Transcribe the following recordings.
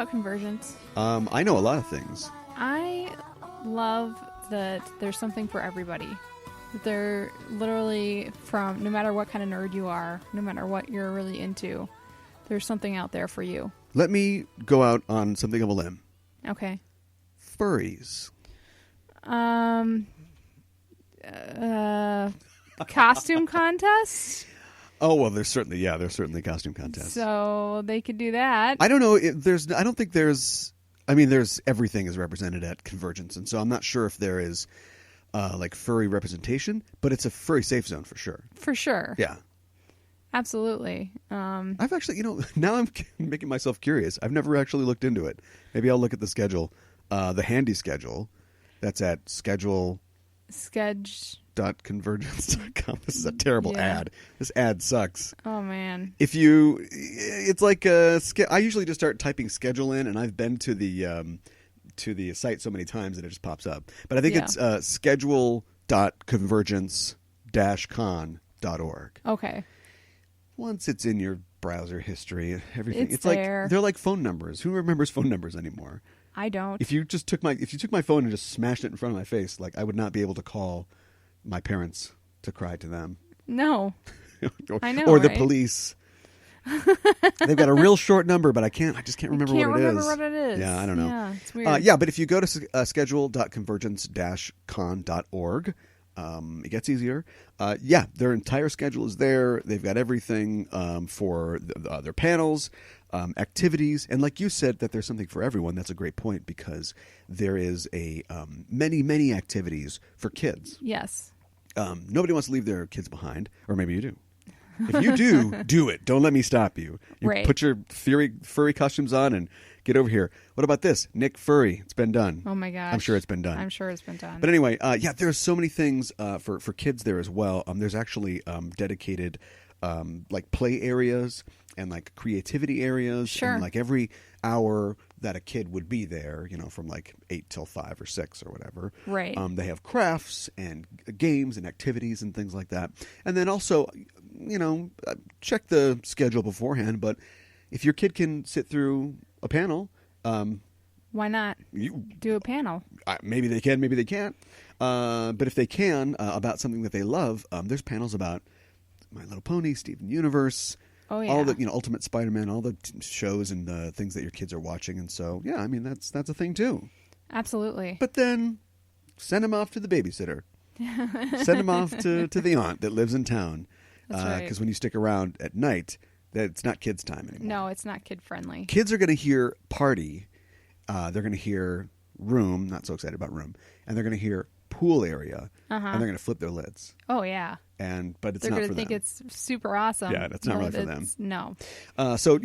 about Convergence? I know a lot of things. I love that there's something for everybody. They're literally from, no matter what kind of nerd you are, no matter what you're really into, there's something out there for you. Let me go out on something of a limb. Okay. Furries. Costume contest? Oh, well, there's certainly costume contests. So they could do that. I don't know. I don't think there's. I mean, everything is represented at Convergence, and so I'm not sure if there is like furry representation, but it's a furry safe zone for sure. For sure. Yeah. Absolutely. I've actually, now I'm making myself curious. I've never actually looked into it. Maybe I'll look at the schedule, the handy schedule. That's at schedule.convergence.com. This is a terrible ad. This ad sucks. Oh, man. It's like I usually just start typing schedule in, and I've been to the site so many times that it just pops up. But I think it's schedule.convergence-con.org. Okay. Once it's in your browser history, everything it's there. Like they're like phone numbers. Who remembers phone numbers anymore? I don't. If you took my phone and just smashed it in front of my face, like I would not be able to call my parents to cry to them. No. I know. Or the police. They've got a real short number, but I just can't remember what it is. Yeah, I don't know. Yeah, it's weird. But if you go to schedule.convergence-con.org, it gets easier. Their entire schedule is there. They've got everything for their panels, activities, and like you said, that there's something for everyone. That's a great point because there is many activities for kids. Yes. Nobody wants to leave their kids behind, or maybe you do. If you do it. Don't let me stop you. Right. Put your furry costumes on and get over here. What about this? Nick Furry. It's been done. Oh, my gosh. I'm sure it's been done. But anyway, there's so many things for kids there as well. There's actually dedicated like play areas and like creativity areas. Sure. And like every hour that a kid would be there, from like 8 till 5 or 6 or whatever. Right. They have crafts and games and activities and things like that. And then also, check the schedule beforehand. But if your kid can sit through a panel, why not do a panel? Maybe they can, maybe they can't. But if they can, about something that they love, there's panels about My Little Pony, Steven Universe, oh, yeah. all the Ultimate Spider-Man, all the shows and the things that your kids are watching. And so, yeah, I mean, that's a thing too. Absolutely. But then send them off to the babysitter. Send them off to the aunt that lives in town. That's right. Because when you stick around at night, it's not kids' time anymore. No, it's not kid-friendly. Kids are going to hear party. They're going to hear room, not so excited about room, and they're going to hear pool area, and they're going to flip their lids. Oh, yeah. But it's not for them. They're going to think it's super awesome. Yeah, that's not really for them. No. So,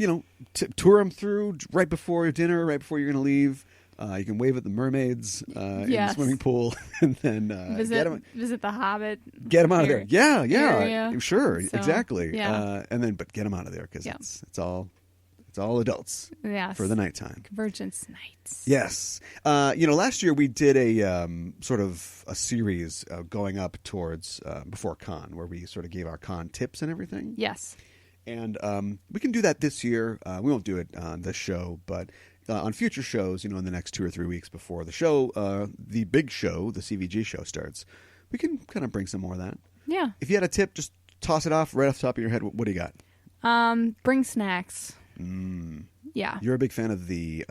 tour them through right before dinner, right before you're going to leave. You can wave at the mermaids in the swimming pool, and then visit the Hobbit. Get them out of there. Yeah, area. Sure, So, exactly. yeah. But get them out of there because it's all adults. Yes. For the nighttime. Convergence nights. Yes. Last year we did a sort of a series going up towards before con, where we sort of gave our con tips and everything. Yes. And we can do that this year. We won't do it on this show, but on future shows, in the next 2 or 3 weeks before the show, the big show, the CVG show starts, we can kind of bring some more of that. Yeah. If you had a tip, just toss it off right off the top of your head. What do you got? Bring snacks. Yeah. You're a big fan of the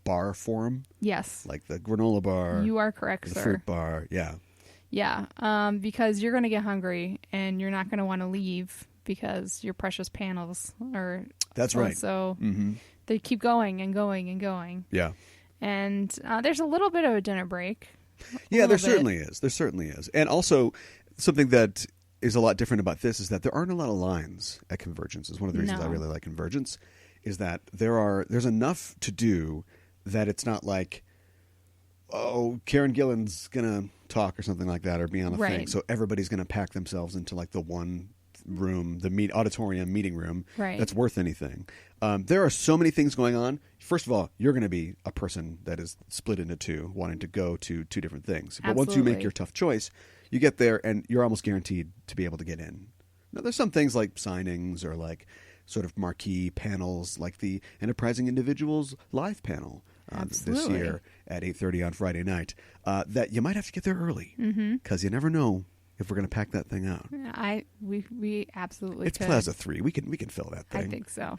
bar forum? Yes. Like the granola bar. You are correct, the sir. Fruit bar. Yeah. Yeah. Because you're going to get hungry and you're not going to want to leave because your precious panels are. That's right. So they keep going and going and going. Yeah. And there's a little bit of a dinner break. Yeah, there certainly is. There certainly is. And also something that is a lot different about this is that there aren't a lot of lines at Convergence. Is one of the reasons I really like Convergence is that there's enough to do that it's not like, oh, Karen Gillan's going to talk or something like that or be on a thing. So everybody's going to pack themselves into like the one room, the auditorium meeting room that's worth anything. There are so many things going on. First of all, you're going to be a person that is split into two, wanting to go to two different things. But once you make your tough choice, you get there and you're almost guaranteed to be able to get in. Now, there's some things like signings or like sort of marquee panels like the Enterprising Individuals live panel this year at 8:30 on Friday night, that you might have to get there early because you never know if we're going to pack that thing out. We absolutely it's could. Plaza 3. We can fill that thing. I think so.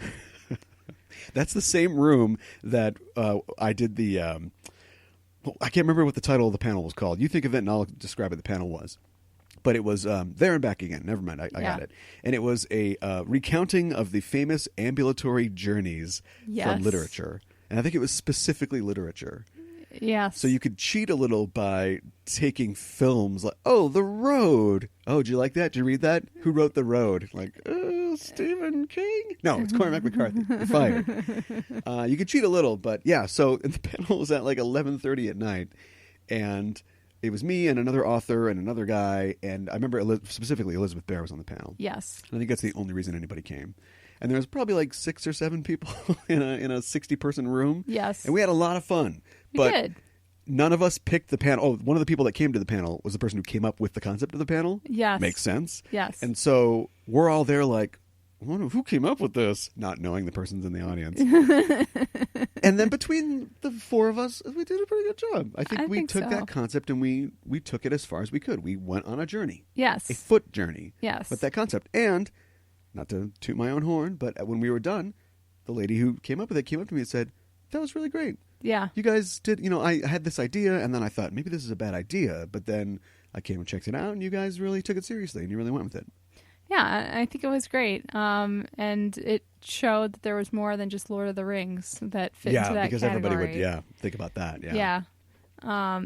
That's the same room that I did the I can't remember what the title of the panel was called. You think of it and I'll describe what the panel was. But it was There and Back Again. Never mind, I got it. And it was a recounting of the famous ambulatory journeys from literature. And I think it was specifically literature. Yes. So you could cheat a little by taking films like, oh, The Road. Oh, did you like that? Did you read that? Who wrote The Road? Like, oh, Stephen King? No, it's Cormac McCarthy. You're fired. You could cheat a little, but yeah. So and the panel was at like 11:30 at night. And it was me and another author and another guy. And I remember specifically Elizabeth Bear was on the panel. Yes. I think that's the only reason anybody came. And there was probably like 6 or 7 people in a 60-person room. Yes. And we had a lot of fun. We did. None of us picked the panel. Oh, one of the people that came to the panel was the person who came up with the concept of the panel. Yes. Makes sense. Yes. And so we're all there like, I wonder who came up with this, not knowing the person's in the audience. And then between the 4 of us, we did a pretty good job. I think we took that concept and we took it as far as we could. We went on a journey. Yes. A foot journey. Yes. With that concept. And, not to toot my own horn, but when we were done, the lady who came up with it came up to me and said, that was really great. Yeah. You guys did, I had this idea and then I thought maybe this is a bad idea, but then I came and checked it out and you guys really took it seriously and you really went with it. Yeah, I think it was great. And it showed that there was more than just Lord of the Rings that fit into that category. Yeah, because everybody would, think about that. Yeah. Yeah.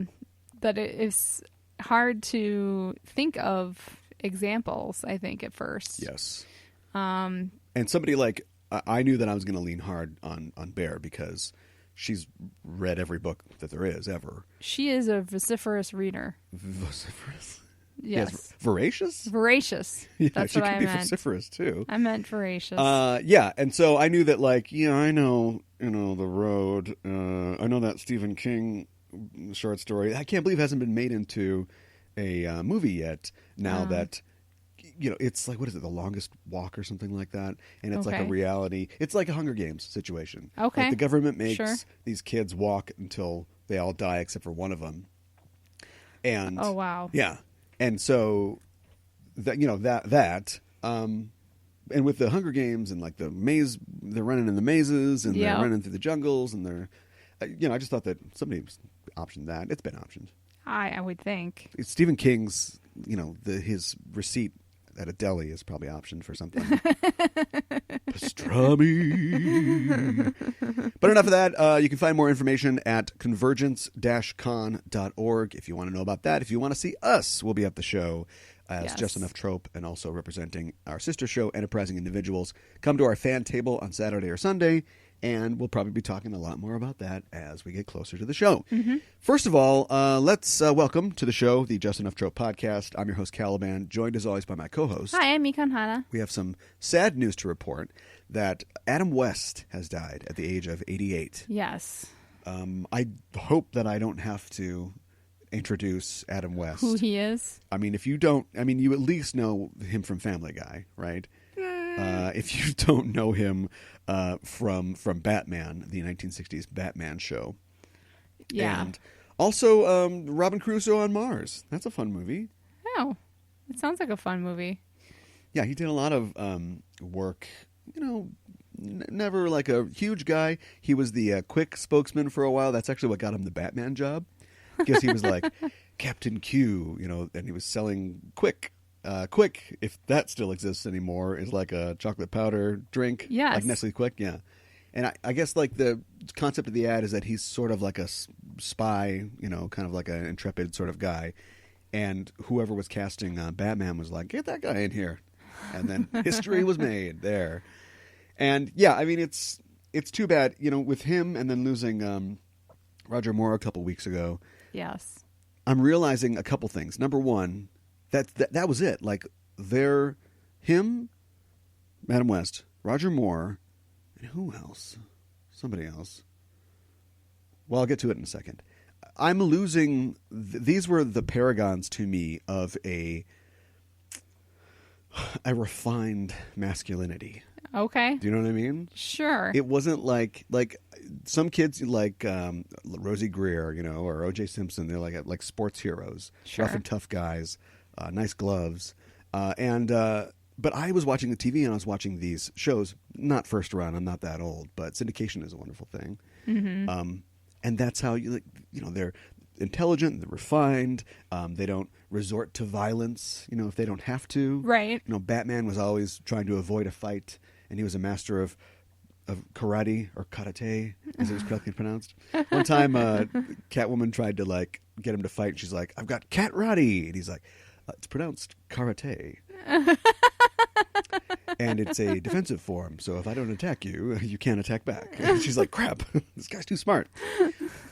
That it is hard to think of examples, I think, at first. Yes. And somebody like, I knew that I was going to lean hard on Bear because she's read every book that there is ever. She is a vociferous reader. Vociferous? Yes. Voracious? Voracious. Yeah, That's she what could I be meant. vociferous too. I meant voracious. Yeah, and so I knew that I know, The Road. I know that Stephen King short story. I can't believe it hasn't been made into a movie yet. Now that it's like, what is it, The Longest Walk or something like that? And it's like a reality. It's like a Hunger Games situation. Okay. Like the government makes these kids walk until they all die except for one of them. And oh wow. Yeah. And so that and with the Hunger Games and like the maze, they're running in the mazes and they're running through the jungles and they're I just thought that somebody optioned that. It's been optioned. I would think. Stephen King's, his receipt at a deli is probably optioned for something. Pastrami. But enough of that. You can find more information at convergence-con.org if you want to know about that. If you want to see us, we'll be at the show as Just Enough Trope and also representing our sister show, Enterprising Individuals. Come to our fan table on Saturday or Sunday, and we'll probably be talking a lot more about that as we get closer to the show. Mm-hmm. First of all, let's welcome to the show the Just Enough Trope podcast. I'm your host, Caliban, joined as always by my co-host. Hi, I'm Mikan Hana. We have some sad news to report that Adam West has died at the age of 88. Yes. I hope that I don't have to introduce Adam West. Who he is? I mean, if you don't, you at least know him from Family Guy, right? If you don't know him from Batman, the 1960s Batman show. Yeah. And also Robin Crusoe on Mars. That's a fun movie. Oh, it sounds like a fun movie. Yeah, he did a lot of work, never like a huge guy. He was the Quick spokesman for a while. That's actually what got him the Batman job. Because he was like Captain Q, and he was selling Quick. Quick, if that still exists anymore, is like a chocolate powder drink. Yes. Like Nestle Quick, yeah. And I guess like the concept of the ad is that he's sort of like a spy, kind of like an intrepid sort of guy. And whoever was casting Batman was like, get that guy in here. And then history was made there. And yeah, it's too bad, with him and then losing Roger Moore a couple weeks ago. Yes. I'm realizing a couple things. Number one, that was it. Like, him, Adam West, Roger Moore, and who else? Somebody else. Well, I'll get to it in a second. I'm losing... these were the paragons to me of a refined masculinity. Okay. Do you know what I mean? Sure. It wasn't like some kids like Rosie Greer, or O.J. Simpson. They're like sports heroes, Sure. rough and tough guys, nice gloves, but I was watching the TV and I was watching these shows. Not first run. I'm not that old, but syndication is a wonderful thing. Mm-hmm. And that's how they're intelligent, they're refined. They don't resort to violence, if they don't have to. Right. Batman was always trying to avoid a fight, and he was a master of karate or karate, as it was correctly pronounced. One time, Catwoman tried to get him to fight. And she's like, "I've got cat ratty," and he's like, "It's pronounced karate." And it's a defensive form, so if I don't attack you, you can't attack back. And she's like, crap, this guy's too smart.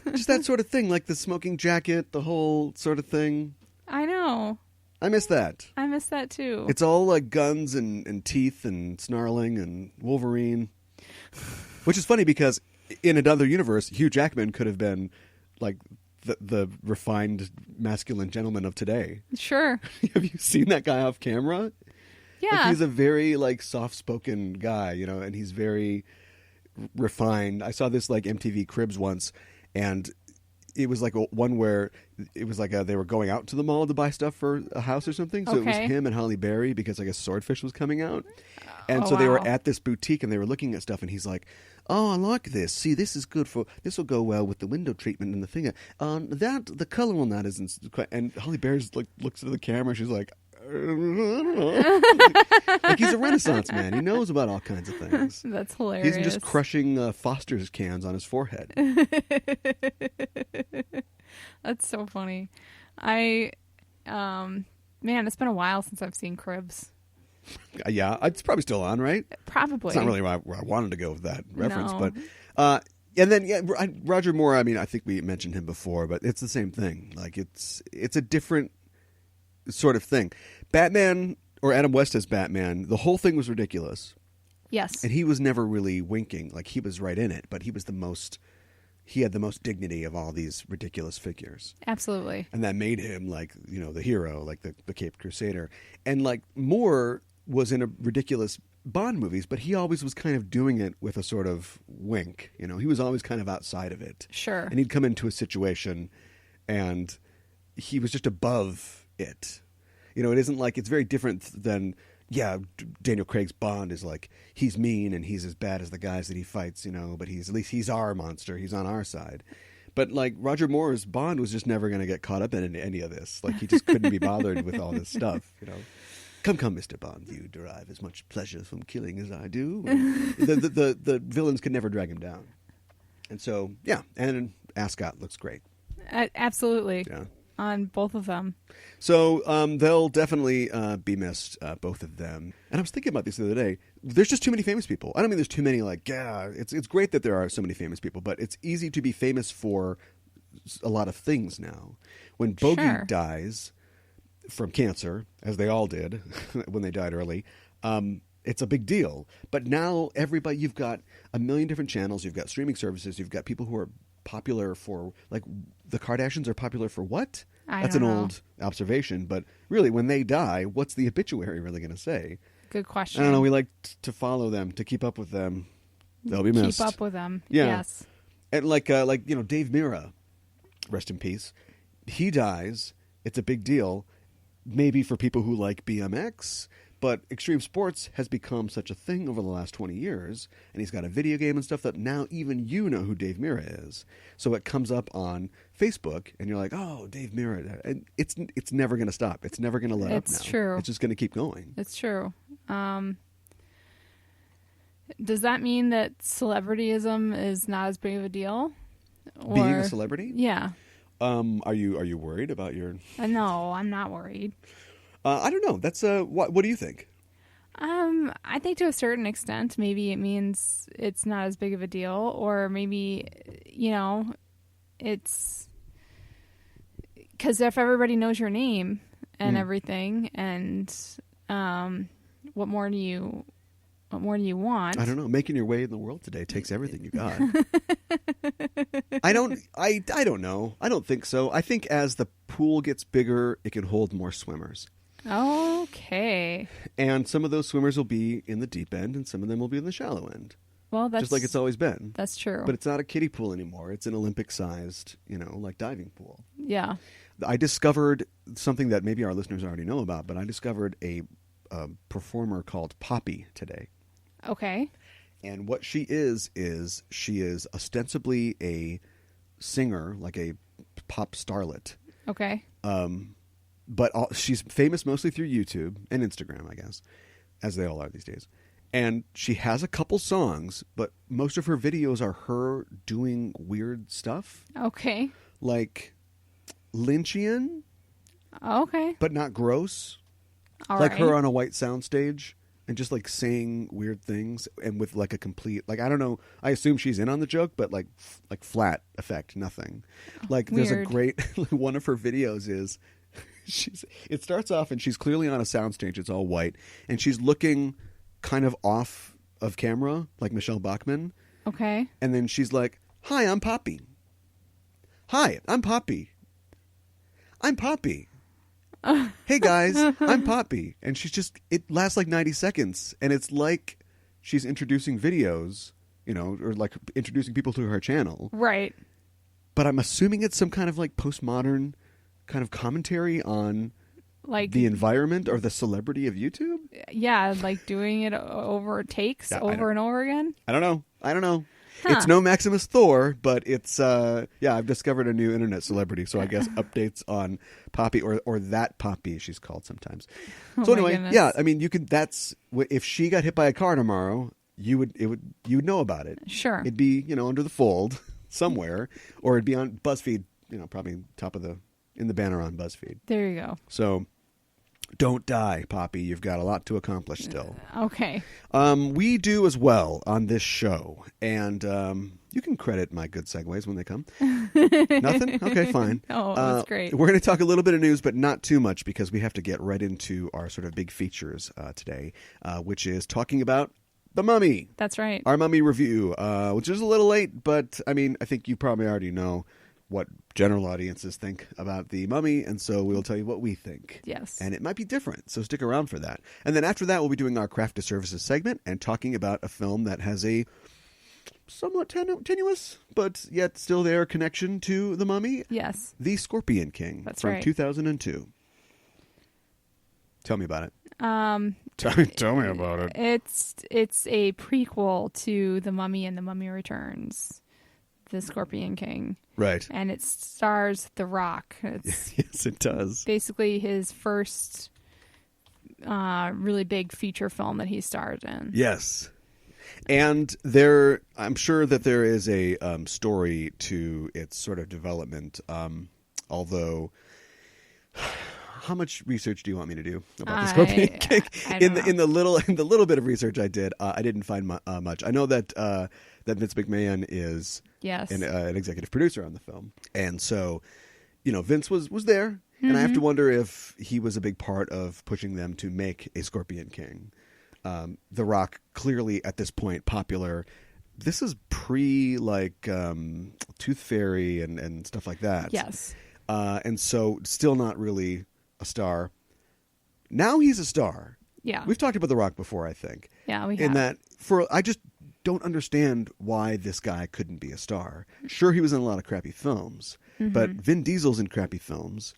Just that sort of thing, like the smoking jacket, the whole sort of thing. I know. I miss that. I miss that too. It's all like guns and teeth and snarling and Wolverine. Which is funny because in another universe, Hugh Jackman could have been like the refined masculine gentleman of today. Sure. Have you seen that guy off camera? Yeah. He's a very soft-spoken guy, and he's very refined. I saw this MTV Cribs once, and it was one where it was they were going out to the mall to buy stuff for a house or something. So It was him and Halle Berry because Swordfish was coming out. And so they were at this boutique and they were looking at stuff, and he's like, "Oh, I like this. See, this will go well with the window treatment and the thing. The color on that isn't quite." And Halle Berry's looks at the camera. She's like, I don't know. He's a Renaissance man. He knows about all kinds of things. That's hilarious. He's just crushing Foster's cans on his forehead. That's so funny. Man, it's been a while since I've seen Cribs. Yeah, it's probably still on, right? Probably. It's not really where I wanted to go with that reference, No. but and then Roger Moore. I mean, I think we mentioned him before, but it's the same thing. It's a different sort of thing. Batman, or Adam West as Batman, the whole thing was ridiculous. Yes. And he was never really winking. He was right in it, but he had the most dignity of all these ridiculous figures. Absolutely. And that made him the hero, the Caped Crusader. And Moore was in a ridiculous Bond movies, but he always was kind of doing it with a sort of wink. He was always kind of outside of it. Sure. And he'd come into a situation and he was just above it. It isn't it's very different than, Daniel Craig's Bond is he's mean and he's as bad as the guys that he fights, but at least he's our monster. He's on our side. But Roger Moore's Bond was just never going to get caught up in any of this. He just couldn't be bothered with all this stuff, Come, Mr. Bond, you derive as much pleasure from killing as I do. The villains could never drag him down. And so, and Ascot looks great. Absolutely. Yeah. On both of them. So they'll definitely be missed, both of them. And I was thinking about this the other day. There's just too many famous people. I don't mean there's too many, it's great that there are so many famous people, but it's easy to be famous for a lot of things now. When Bogey dies from cancer, as they all did when they died early, it's a big deal. But now everybody, you've got a million different channels, you've got streaming services, you've got people who are popular for, the Kardashians are popular for what? That's an old observation, but really, when they die, what's the obituary really going to say? Good question. I don't know. We like to follow them, to keep up with them. They'll be missed. Keep up with them. Yeah. Yes. And Dave Mirra, rest in peace. He dies. It's a big deal. Maybe for people who like BMX, but extreme sports has become such a thing over the last 20 years, and he's got a video game and stuff that now even you know who Dave Mirra is. So it comes up on Facebook, and you're like, oh, Dave Mirra. And it's never going to stop. It's never going to let up now. It's true. It's just going to keep going. It's true. Does that mean that celebrityism is not as big of a deal? Being a celebrity? Yeah. Are you worried about your... No, I'm not worried. I don't know. That's what do you think? I think to a certain extent, maybe it means it's not as big of a deal, or maybe, it's because if everybody knows your name and everything, and what more do you want? I don't know. Making your way in the world today takes everything you got. I don't know. I don't think so. I think as the pool gets bigger, it can hold more swimmers. Okay. And some of those swimmers will be in the deep end, and some of them will be in the shallow end. Well, that's just like it's always been. That's true. But it's not a kiddie pool anymore. It's an Olympic-sized, like diving pool. Yeah. I discovered something that maybe our listeners already know about, but I discovered a performer called Poppy today. Okay. And what she is she is ostensibly a singer, like a pop starlet. Okay. But she's famous mostly through YouTube and Instagram, I guess, as they all are these days. And she has a couple songs, but most of her videos are her doing weird stuff. Okay. Like Lynchian. Okay. But not gross. All like right. her on a white soundstage and just like saying weird things and with like a complete, like, I don't know. I assume she's in on the joke, but like flat effect, nothing. Like Weird. There's a great, one of her videos is it starts off and she's clearly on a soundstage. It's all white. And she's looking kind of off of camera, like Michelle Bachmann. Okay. And then she's like, "Hi, I'm Poppy. Hi, I'm Poppy. I'm Poppy. Hey guys, I'm Poppy." And she's just, it lasts like 90 seconds. And it's like she's introducing videos, or like introducing people to her channel. Right. But I'm assuming it's some kind of like postmodern kind of commentary on like the environment or the celebrity of YouTube. Yeah, like doing it over over and over again. I don't know. Huh. It's no Maximus Thor, but it's I've discovered a new internet celebrity, so I guess updates on Poppy or that Poppy she's called sometimes. So anyway, goodness. yeah, I mean, that's if she got hit by a car tomorrow, you would know about it. Sure. It'd be, under the fold somewhere, or it'd be on BuzzFeed, probably in the banner on BuzzFeed. There you go. So don't die, Poppy. You've got a lot to accomplish still. Okay. We do as well on this show. And you can credit my good segues when they come. Nothing? Okay, fine. Oh, that's great. We're going to talk a little bit of news, but not too much because we have to get right into our sort of big features today, which is talking about The Mummy. That's right. Our Mummy review, which is a little late, but I mean, I think you probably already know what general audiences think about The Mummy, and so we'll tell you what we think. Yes. And it might be different, so stick around for that. And then after that, we'll be doing our Craft to Services segment and talking about a film that has a somewhat tenuous, but yet still there connection to The Mummy. Yes. The Scorpion King. That's from right. 2002. Tell me about it. Tell me about it. It's a prequel to The Mummy and The Mummy Returns, The Scorpion King. Right. And it stars The Rock. Yes, it does. Basically his first really big feature film that he starred in. Yes. And I'm sure that there is a story to its sort of development, although... How much research do you want me to do about the Scorpion King? In the little bit of research I did, I didn't find much. I know that Vince McMahon is an executive producer on the film, and so Vince was there, mm-hmm. and I have to wonder if he was a big part of pushing them to make a Scorpion King. The Rock clearly at this point popular. This is pre Tooth Fairy and stuff like that. Yes, and so still not really a star. Now he's a star. Yeah. We've talked about The Rock before, I think. Yeah, we have. In that, I just don't understand why this guy couldn't be a star. Sure, he was in a lot of crappy films, mm-hmm. but Vin Diesel's in crappy films,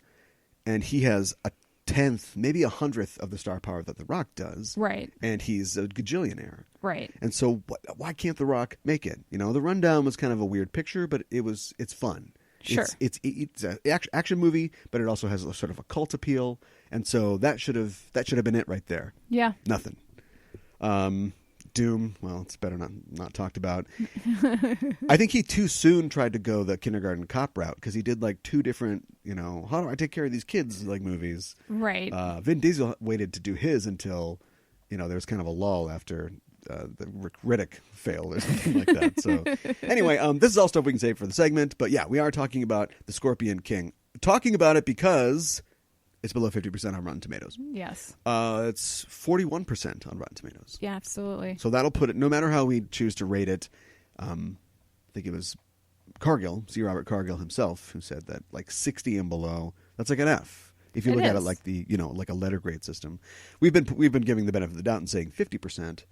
and he has a 10th, maybe 100th of the star power that The Rock does. Right. And he's a gajillionaire. Right. And so why can't The Rock make it? The Rundown was kind of a weird picture, but it's fun. Sure. It's an action movie, but it also has a sort of a cult appeal, and so that should have been it right there. Yeah. Nothing. Doom. Well, it's better not talked about. I think he too soon tried to go the kindergarten cop route because he did like two different, how do I take care of these kids movies. Right. Vin Diesel waited to do his until, there was kind of a lull after. The Riddick failed or something like that. So anyway, this is all stuff we can save for the segment. But yeah, we are talking about The Scorpion King. Talking about it because it's below 50% on Rotten Tomatoes. Yes. It's 41% on Rotten Tomatoes. Yeah, absolutely. So that'll put it, no matter how we choose to rate it, I think it was C. Robert Cargill himself who said that 60 and below, that's like an F. If you look at it like like a letter grade system, we've been giving the benefit of the doubt and saying 50%,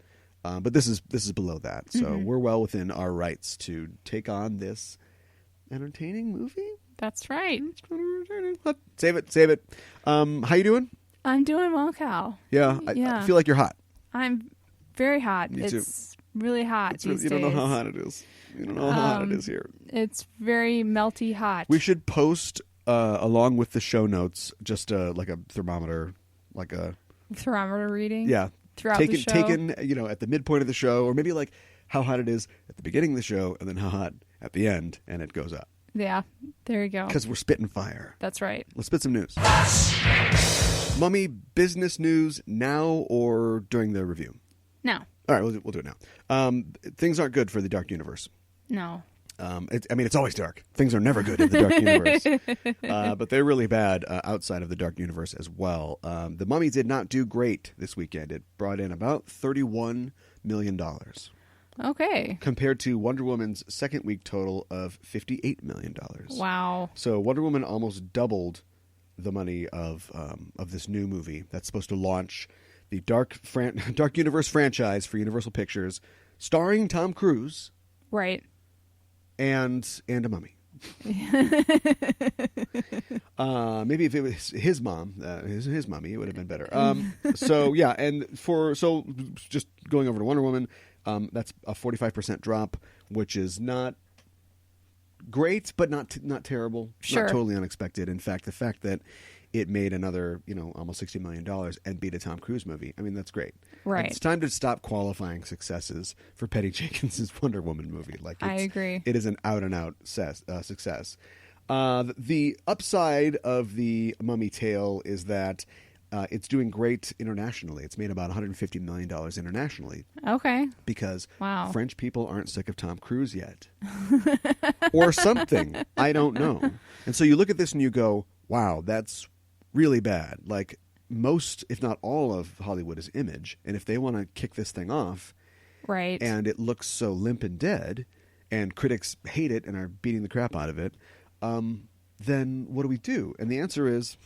but this is below that. So we're well within our rights to take on this entertaining movie. That's right. Save it. How you doing? I'm doing well, Cal. Yeah, I feel like you're hot. I'm very hot. Me it's really hot these days. You don't know how hot it is. You don't know how hot it is here. It's very melty hot. We should post, along with the show notes, just like a thermometer, like a thermometer reading. Yeah, throughout the show. Taken, at the midpoint of the show, or maybe like how hot it is at the beginning of the show, and then how hot at the end, and it goes up. Yeah, there you go. Because we're spitting fire. That's right. Let's spit some news. Mummy business news now or during the review? Now. All right, we'll do it now. Things aren't good for the Dark Universe. No. It's always dark. Things are never good in the Dark Universe. But they're really bad outside of the Dark Universe as well. The Mummy did not do great this weekend. It brought in about $31 million. Okay. Compared to Wonder Woman's second week total of $58 million. Wow. So Wonder Woman almost doubled the money of this new movie that's supposed to launch the Dark Universe franchise for Universal Pictures, starring Tom Cruise. Right. And a mummy. Maybe if it was his mom, his mummy, it would have been better. So just going over to Wonder Woman, that's a 45% drop, which is not great, but not terrible. Sure. Not totally unexpected. In fact, the fact that it made another, almost $60 million and beat a Tom Cruise movie. I mean, that's great. Right. It's time to stop qualifying successes for Patty Jenkins' Wonder Woman movie. I agree. It is an out-and-out success. The upside of the Mummy tale is that it's doing great internationally. It's made about $150 million internationally. Okay. Because wow. French people aren't sick of Tom Cruise yet. Or something. I don't know. And so you look at this and you go, wow, that's really bad. Like most, if not all of Hollywood is Image. And if they want to kick this thing off, right, and it looks so limp and dead, and critics hate it and are beating the crap out of it, then what do we do? And the answer is,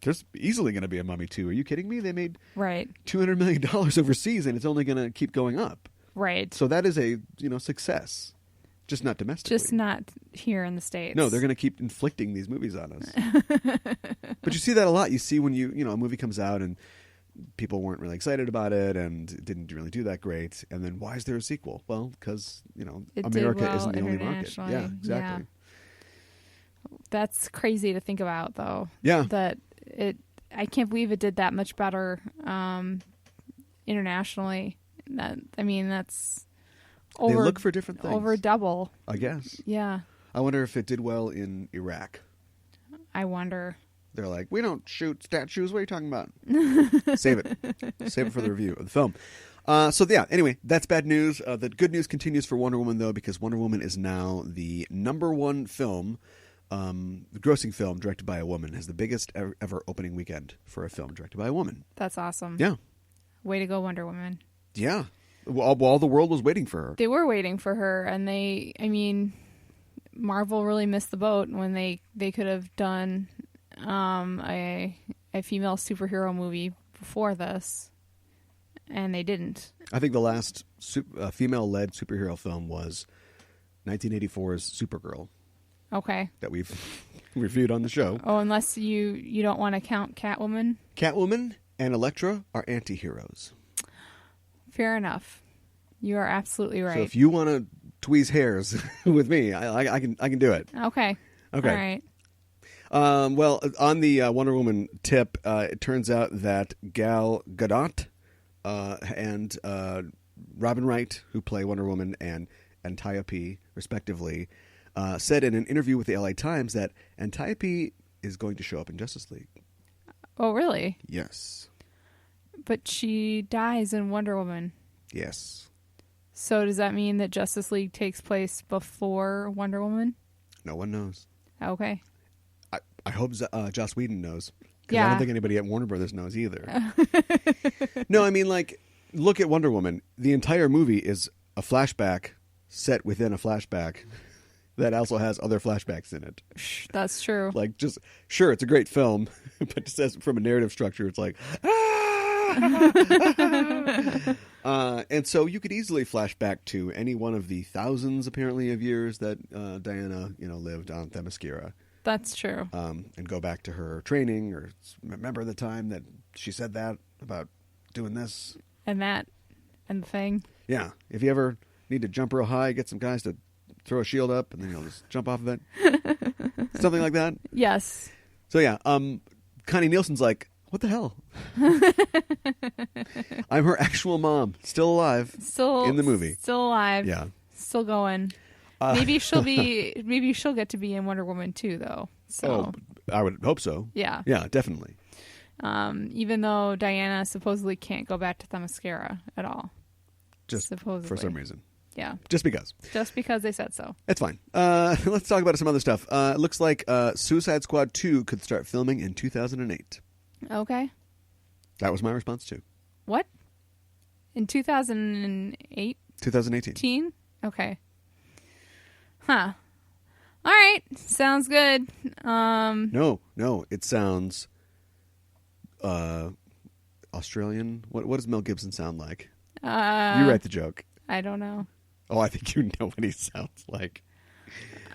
there's easily going to be a Mummy 2. Are you kidding me? They made $200 million overseas, and it's only going to keep going up. Right. So that is a success. Just not domestically. Just not here in the States. No, they're going to keep inflicting these movies on us. But you see that a lot. You see when a movie comes out and people weren't really excited about it and it didn't really do that great. And then why is there a sequel? Well, because, America isn't the only market. Yeah, exactly. Yeah. That's crazy to think about, though. Yeah. I can't believe it did that much better internationally. That's... They look for different things. Over double. I guess. Yeah. I wonder if it did well in Iraq. I wonder. They're like, we don't shoot statues. What are you talking about? Save it. Save it for the review of the film. Anyway, that's bad news. The good news continues for Wonder Woman, though, because Wonder Woman is now the #1 film, the grossing film directed by a woman, has the biggest ever opening weekend for a film directed by a woman. That's awesome. Yeah. Way to go, Wonder Woman. Yeah. While the world was waiting for her. They were waiting for her, and Marvel really missed the boat when they could have done a female superhero movie before this, and they didn't. I think the last female-led superhero film was 1984's Supergirl. Okay. That we've reviewed on the show. Oh, unless you don't want to count Catwoman. Catwoman and Elektra are anti-heroes. Fair enough. You are absolutely right. So if you want to tweeze hairs with me, I can do it. Okay. All right. Well, on the Wonder Woman tip, it turns out that Gal Gadot and Robin Wright, who play Wonder Woman, and Antiope, respectively, said in an interview with the LA Times that Antiope is going to show up in Justice League. Oh, really? Yes. But she dies in Wonder Woman. Yes. So does that mean that Justice League takes place before Wonder Woman? No one knows. Okay. I hope Joss Whedon knows. Because I don't think anybody at Warner Brothers knows either. No, look at Wonder Woman. The entire movie is a flashback set within a flashback. that also has other flashbacks in it. That's true. Like, just, sure, it's a great film, but just as, from a narrative structure, it's like, and so you could easily flash back to any one of the thousands, apparently, of years that Diana, lived on Themyscira. That's true. And go back to her training, or remember the time that she said that about doing this. And that, and the thing. Yeah. If you ever need to jump real high, get some guys to throw a shield up, and then you'll just jump off of it. Something like that. Yes. So yeah, Connie Nielsen's like, what the hell? I'm her actual mom, still alive, in the movie, still alive, yeah, still going. Maybe she'll get to be in Wonder Woman 2, though. So I would hope so. Yeah, definitely. Even though Diana supposedly can't go back to Themyscira at all, just supposedly. For some reason. Yeah. Just because they said so. It's fine. Let's talk about some other stuff. It looks like Suicide Squad 2 could start filming in 2008. Okay. That was my response too. What? In 2008? 2018. Okay. Huh. All right. Sounds good. No. It sounds Australian. What does Mel Gibson sound like? You write the joke. I don't know. Oh, I think you know what he sounds like.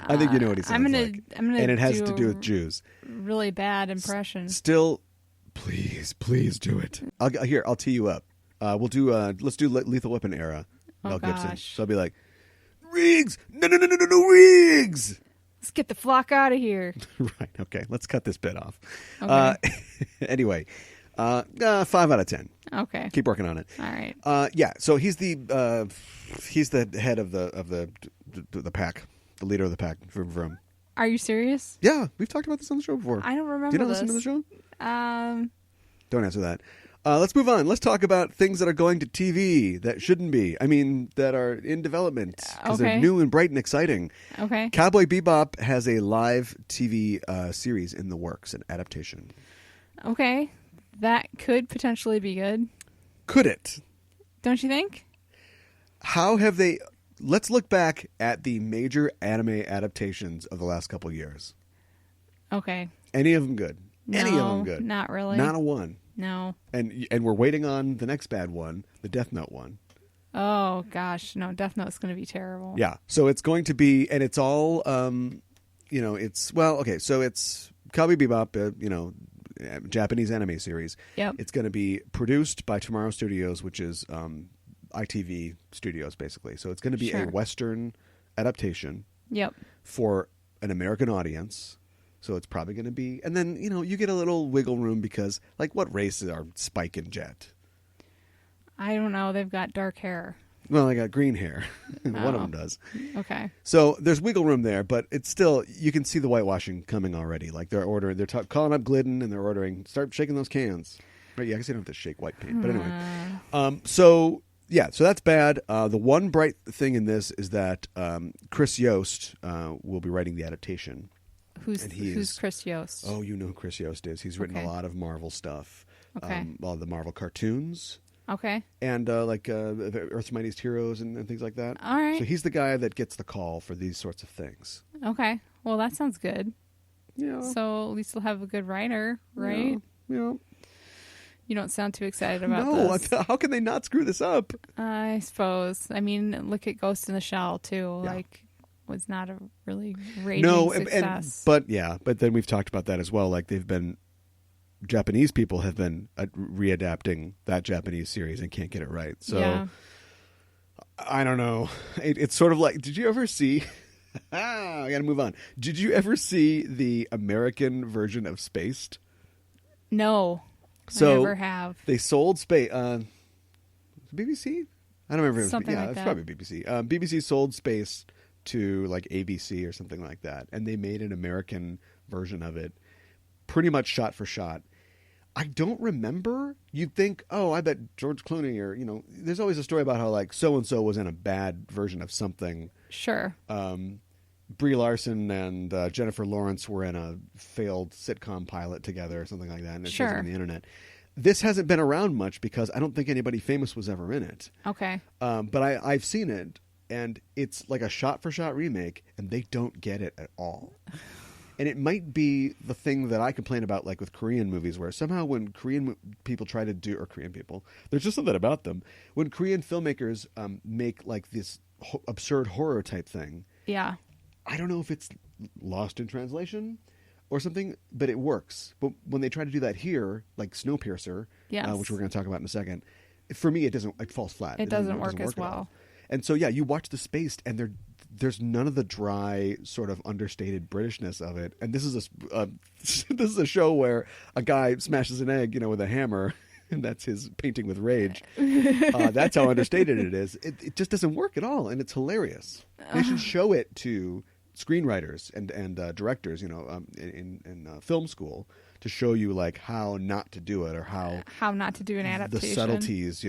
I think you know what he sounds like. And it has to do with Jews. Really bad impression. Still, please do it. I'll tee you up. Let's do Lethal Weapon era Mel Gibson. So I'll be like, Riggs! No, Riggs! Let's get the flock out of here. Right, okay. Let's cut this bit off. Okay. Anyway, 5 out of 10. Okay. Keep working on it. All right. Yeah, so he's the head of the pack, the leader of the pack. Vroom. Are you serious? Yeah, we've talked about this on the show before. I don't remember. Do you not this. listen to the show? Don't answer that. Let's move on. Let's talk about things that are going to TV that shouldn't be. I mean, that are in development because they're new and bright and exciting. Okay. Cowboy Bebop has a live TV series in the works, an adaptation. Okay. That could potentially be good. Could it? Don't you think? How have they... Let's look back at the major anime adaptations of the last couple years. Okay. Any of them good? No, Any of them good? Not really. Not a one. No. And we're waiting on the next bad one, the Death Note one. Oh, gosh. No, Death Note's going to be terrible. Yeah. So it's going to be... And it's all... it's... Well, okay. So it's Cowboy Bebop, Japanese anime series. Yep. It's going to be produced by Tomorrow Studios, which is ITV Studios, basically. So it's going to be a Western adaptation. Yep. For an American audience. So it's probably going to be... And then, you get a little wiggle room because, like, what races are Spike and Jet? I don't know. They've got dark hair. Well, they got green hair. One of them does. Okay. So there's wiggle room there, but it's still... You can see the whitewashing coming already. Like, they're ordering... They're calling up Glidden, and they're ordering... Start shaking those cans. Right, yeah, I guess you don't have to shake white paint. But anyway. So that's bad. The one bright thing in this is that Chris Yost will be writing the adaptation. Who's Chris Yost? Oh, you know who Chris Yost is. He's written a lot of Marvel stuff. Okay. All the Marvel cartoons. Okay. And Earth's Mightiest Heroes and things like that. All right. So he's the guy that gets the call for these sorts of things. Okay. Well, that sounds good. Yeah. So at least we'll have a good writer, right? Yeah. You don't sound too excited about this. No, how can they not screw this up? I suppose. I mean, look at Ghost in the Shell, too. Yeah. Was not a really raging success. But then we've talked about that as well. Like Japanese people have been readapting that Japanese series and can't get it right. So I don't know. It's sort of like, did you ever see? I got to move on. Did you ever see the American version of Spaced? No, so I never have. They sold Spaced. BBC? I don't remember. Something like it's that. Probably BBC. BBC sold Spaced to like ABC or something like that, and they made an American version of it, pretty much shot for shot. I don't remember. You'd think, oh, I bet George Clooney or there's always a story about how like so and so was in a bad version of something. Sure. Brie Larson and Jennifer Lawrence were in a failed sitcom pilot together or something like that, and it shows on the internet. This hasn't been around much because I don't think anybody famous was ever in it. Okay. But I've seen it. and it's like a shot-for-shot remake, and they don't get it at all. And it might be the thing that I complain about, like with Korean movies, where somehow when Korean people try to do, or Korean people, there's just something about them. When Korean filmmakers make like this absurd horror type thing, yeah, I don't know if it's lost in translation or something, but it works. But when they try to do that here, like Snowpiercer, yes. Which we're going to talk about in a second, for me it falls flat. It doesn't work as well. And so yeah, you watch The Spaced, and there's none of the dry sort of understated Britishness of it. And this is this is a show where a guy smashes an egg, with a hammer, and that's his painting with rage. That's how understated it is. It just doesn't work at all, and it's hilarious. They should show it to screenwriters and directors, in film school, to show you like how not to do it, or how not to do an adaptation. The subtleties,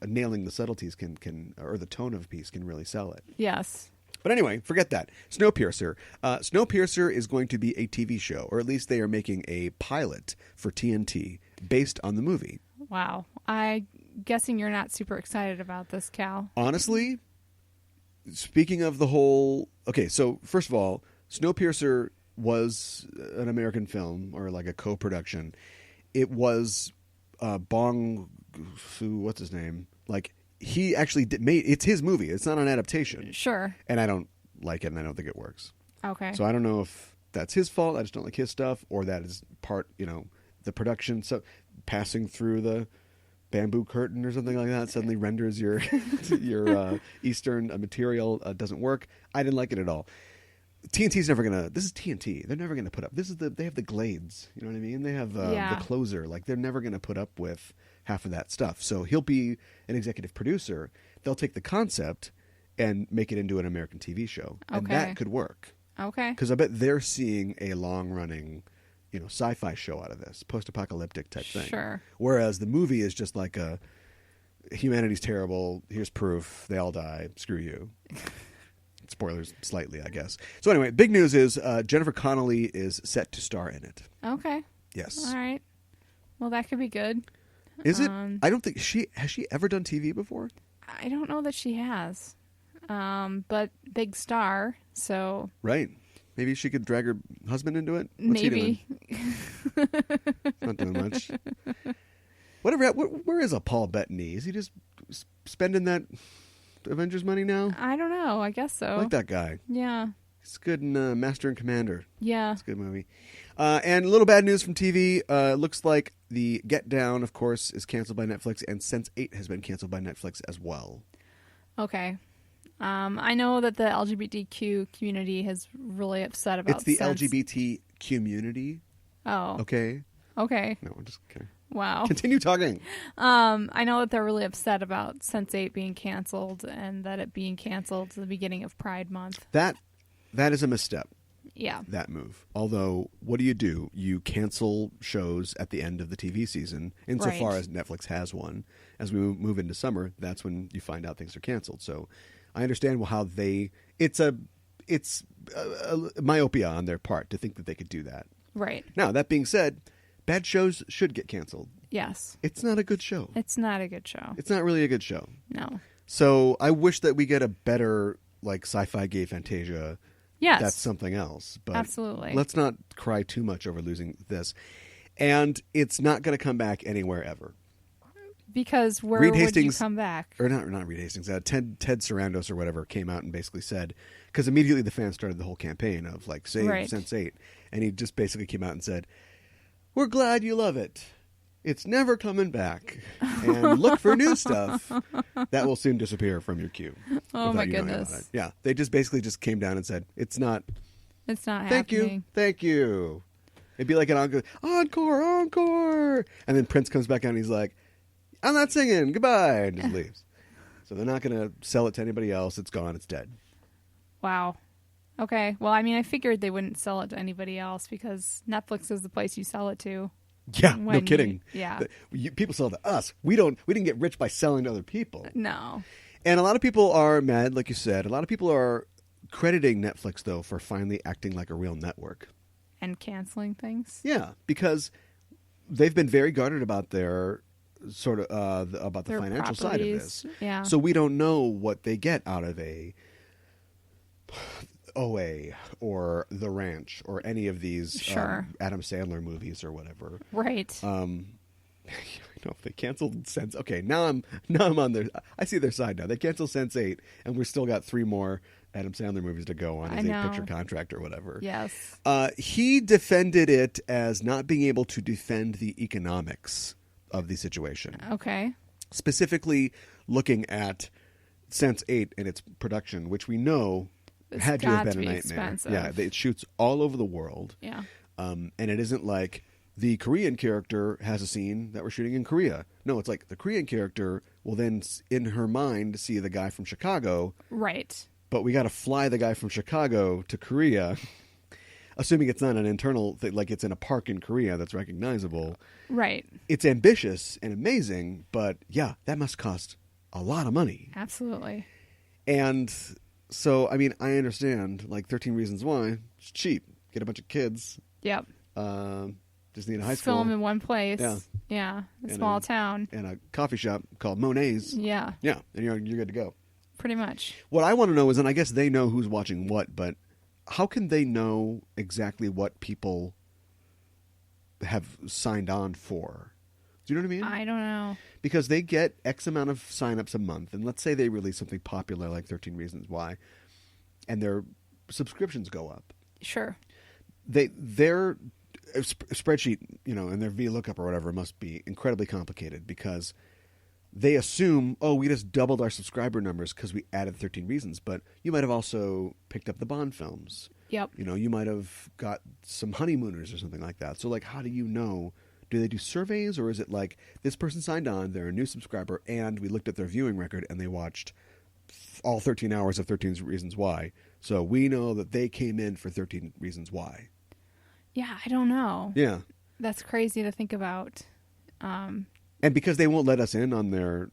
nailing the subtleties can or the tone of a piece can really sell it. Yes. But anyway, forget that. Snowpiercer. Snowpiercer is going to be a TV show, or at least they are making a pilot for TNT based on the movie. Wow. I'm guessing you're not super excited about this, Cal. Honestly, speaking of the whole... Okay, so first of all, Snowpiercer was an American film, or like a co-production. It was Bong Su, what's his name? Like, he actually it's his movie. It's not an adaptation. Sure. And I don't like it, and I don't think it works. Okay. So I don't know if that's his fault. I just don't like his stuff, or that is part, the production. So passing through the bamboo curtain or something like that suddenly renders your Eastern material doesn't work. I didn't like it at all. TNT's never gonna. This is TNT. They're never gonna put up. They have the Glades. You know what I mean? They have the Closer. Like, they're never gonna put up with half of that stuff. So he'll be an executive producer. They'll take the concept and make it into an American TV show, and that could work. Okay. Because I bet they're seeing a long running, sci-fi show out of this, post-apocalyptic type thing. Sure. Whereas the movie is just like humanity's terrible. Here's proof. They all die. Screw you. Spoilers slightly, I guess. So anyway, big news is Jennifer Connelly is set to star in it. Okay. Yes. All right. Well, that could be good. Is it? I don't think has she ever done TV before? I don't know that she has. But big star, so... Right. Maybe she could drag her husband into it? What's Maybe. he doing? Not doing much. Whatever. Where is a Paul Bettany? Is he just spending that Avengers money now? I don't know. I guess so. I like that guy. Yeah. He's good in Master and Commander. Yeah. It's a good movie. And a little bad news from TV. Looks like the Get Down, of course, is canceled by Netflix, and Sense8 has been canceled by Netflix as well. Okay. I know that the LGBTQ community is really upset about It's the LGBT community. Oh. Okay. Okay. No, I'm just kidding. Wow. Continue talking. I know that they're really upset about Sense8 being canceled, and that it being canceled at the beginning of Pride Month. That is a misstep. Yeah. That move. Although, what do? You cancel shows at the end of the TV season, insofar as Netflix has one. As we move into summer, that's when you find out things are canceled. So I understand how it's a myopia on their part to think that they could do that. Right. Now, that being said, bad shows should get canceled. Yes. It's not a good show. It's not a good show. It's not really a good show. No. So I wish that we get a better, like, sci-fi gay Fantasia. Yes. That's something else. But absolutely. Let's not cry too much over losing this. And it's not going to come back anywhere ever. Because where would you come back? Or not Reed Hastings. Ted Sarandos or whatever came out and basically said, because immediately the fans started the whole campaign of like save Sense8, and he just basically came out and said, "We're glad you love it. It's never coming back, and look for new stuff that will soon disappear from your queue." Oh my goodness! Yeah, they just basically just came down and said, "It's not happening. Thank you." It'd be like an encore, and then Prince comes back out and he's like, "I'm not singing. Goodbye," and just leaves. So they're not going to sell it to anybody else. It's gone. It's dead. Wow. Okay. Well, I mean, I figured they wouldn't sell it to anybody else because Netflix is the place you sell it to. Yeah, no kidding. Yeah. People sell it to us. We didn't get rich by selling to other people. No. And a lot of people are mad, like you said. A lot of people are crediting Netflix, though, for finally acting like a real network. And canceling things? Yeah, because they've been very guarded about their sort of about the Their financial side of this. Yeah. So we don't know what they get out of a OA or The Ranch or any of these Adam Sandler movies or whatever. Right. If they canceled Sense, okay, now I'm on their. I see their side now. They canceled Sense8, and we've still got 3 more Adam Sandler movies to go on his 8-picture contract or whatever. Yes. He defended it as not being able to defend the economics of the situation. Okay. Specifically, looking at Sense8 and its production, which we know had to have been a nightmare. Expensive. Yeah, it shoots all over the world. Yeah. And it isn't like the Korean character has a scene that we're shooting in Korea. No, it's like the Korean character will then, in her mind, see the guy from Chicago. Right. But we got to fly the guy from Chicago to Korea, assuming it's not an internal thing, like it's in a park in Korea that's recognizable. Right. It's ambitious and amazing, but yeah, that must cost a lot of money. Absolutely. And so, I mean, I understand, like 13 Reasons Why, it's cheap. Get a bunch of kids. Yep. Just need a high school. Film in one place. Yeah. Yeah. A small town. And a coffee shop called Monet's. Yeah. Yeah. And you're good to go. Pretty much. What I want to know is, and I guess they know who's watching what, but how can they know exactly what people have signed on for? Do you know what I mean? I don't know. Because they get X amount of signups a month, and let's say they release something popular like 13 Reasons Why, and their subscriptions go up. Sure. Their spreadsheet, and their VLOOKUP or whatever must be incredibly complicated because they assume, we just doubled our subscriber numbers because we added 13 Reasons, but you might have also picked up the Bond films. Yep. You might have got some Honeymooners or something like that. So, like, how do you know? Do they do surveys, or is it like this person signed on, they're a new subscriber, and we looked at their viewing record and they watched all 13 hours of 13 Reasons Why, so we know that they came in for 13 Reasons Why? Yeah, I don't know. Yeah. That's crazy to think about. And because they won't let us in on their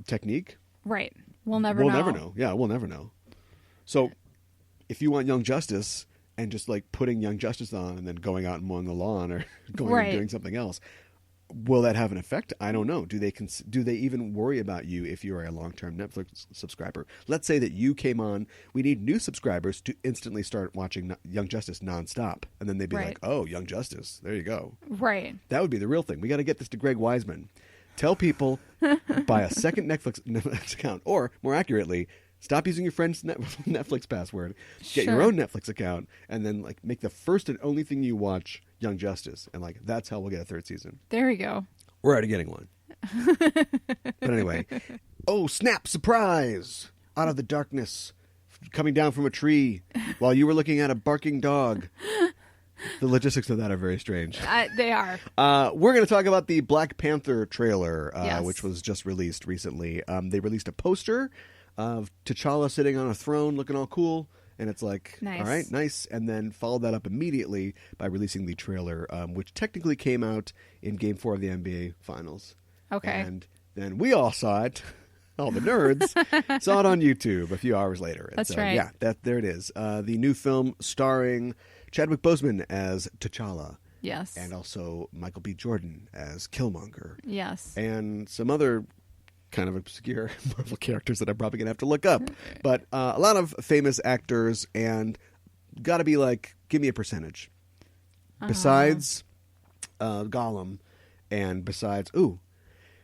technique. Right. We'll never know. We'll never know. Yeah, we'll never know. So if you want Young Justice and just like putting Young Justice on and then going out and mowing the lawn or going and doing something else, will that have an effect? I don't know. Do they even worry about you if you are a long-term Netflix subscriber? Let's say that you came on. We need new subscribers to instantly start watching Young Justice nonstop. And then they'd be like, oh, Young Justice. There you go. Right. That would be the real thing. We got to get this to Greg Wiseman. Tell people, buy a second Netflix account. Or, more accurately, stop using your friend's Netflix password. Get your own Netflix account. And then like make the first and only thing you watch Young Justice. And like that's how we'll get a 3rd season. There you go. We're already getting one. But anyway. Oh, snap, surprise! Out of the darkness, coming down from a tree while you were looking at a barking dog. The logistics of that are very strange. They are. We're going to talk about the Black Panther trailer, yes. which was just released recently. They released a poster of T'Challa sitting on a throne looking all cool. And it's like, nice. All right, nice. And then followed that up immediately by releasing the trailer, which technically came out in Game 4 of the NBA Finals. Okay. And then we all saw it. All the nerds saw it on YouTube a few hours later. And That's right. Yeah, there it is. The new film starring Chadwick Boseman as T'Challa. Yes. And also Michael B. Jordan as Killmonger. Yes. And some other kind of obscure Marvel characters that I'm probably going to have to look up. But a lot of famous actors, and got to be like, give me a percentage. Besides Gollum, and besides... Ooh,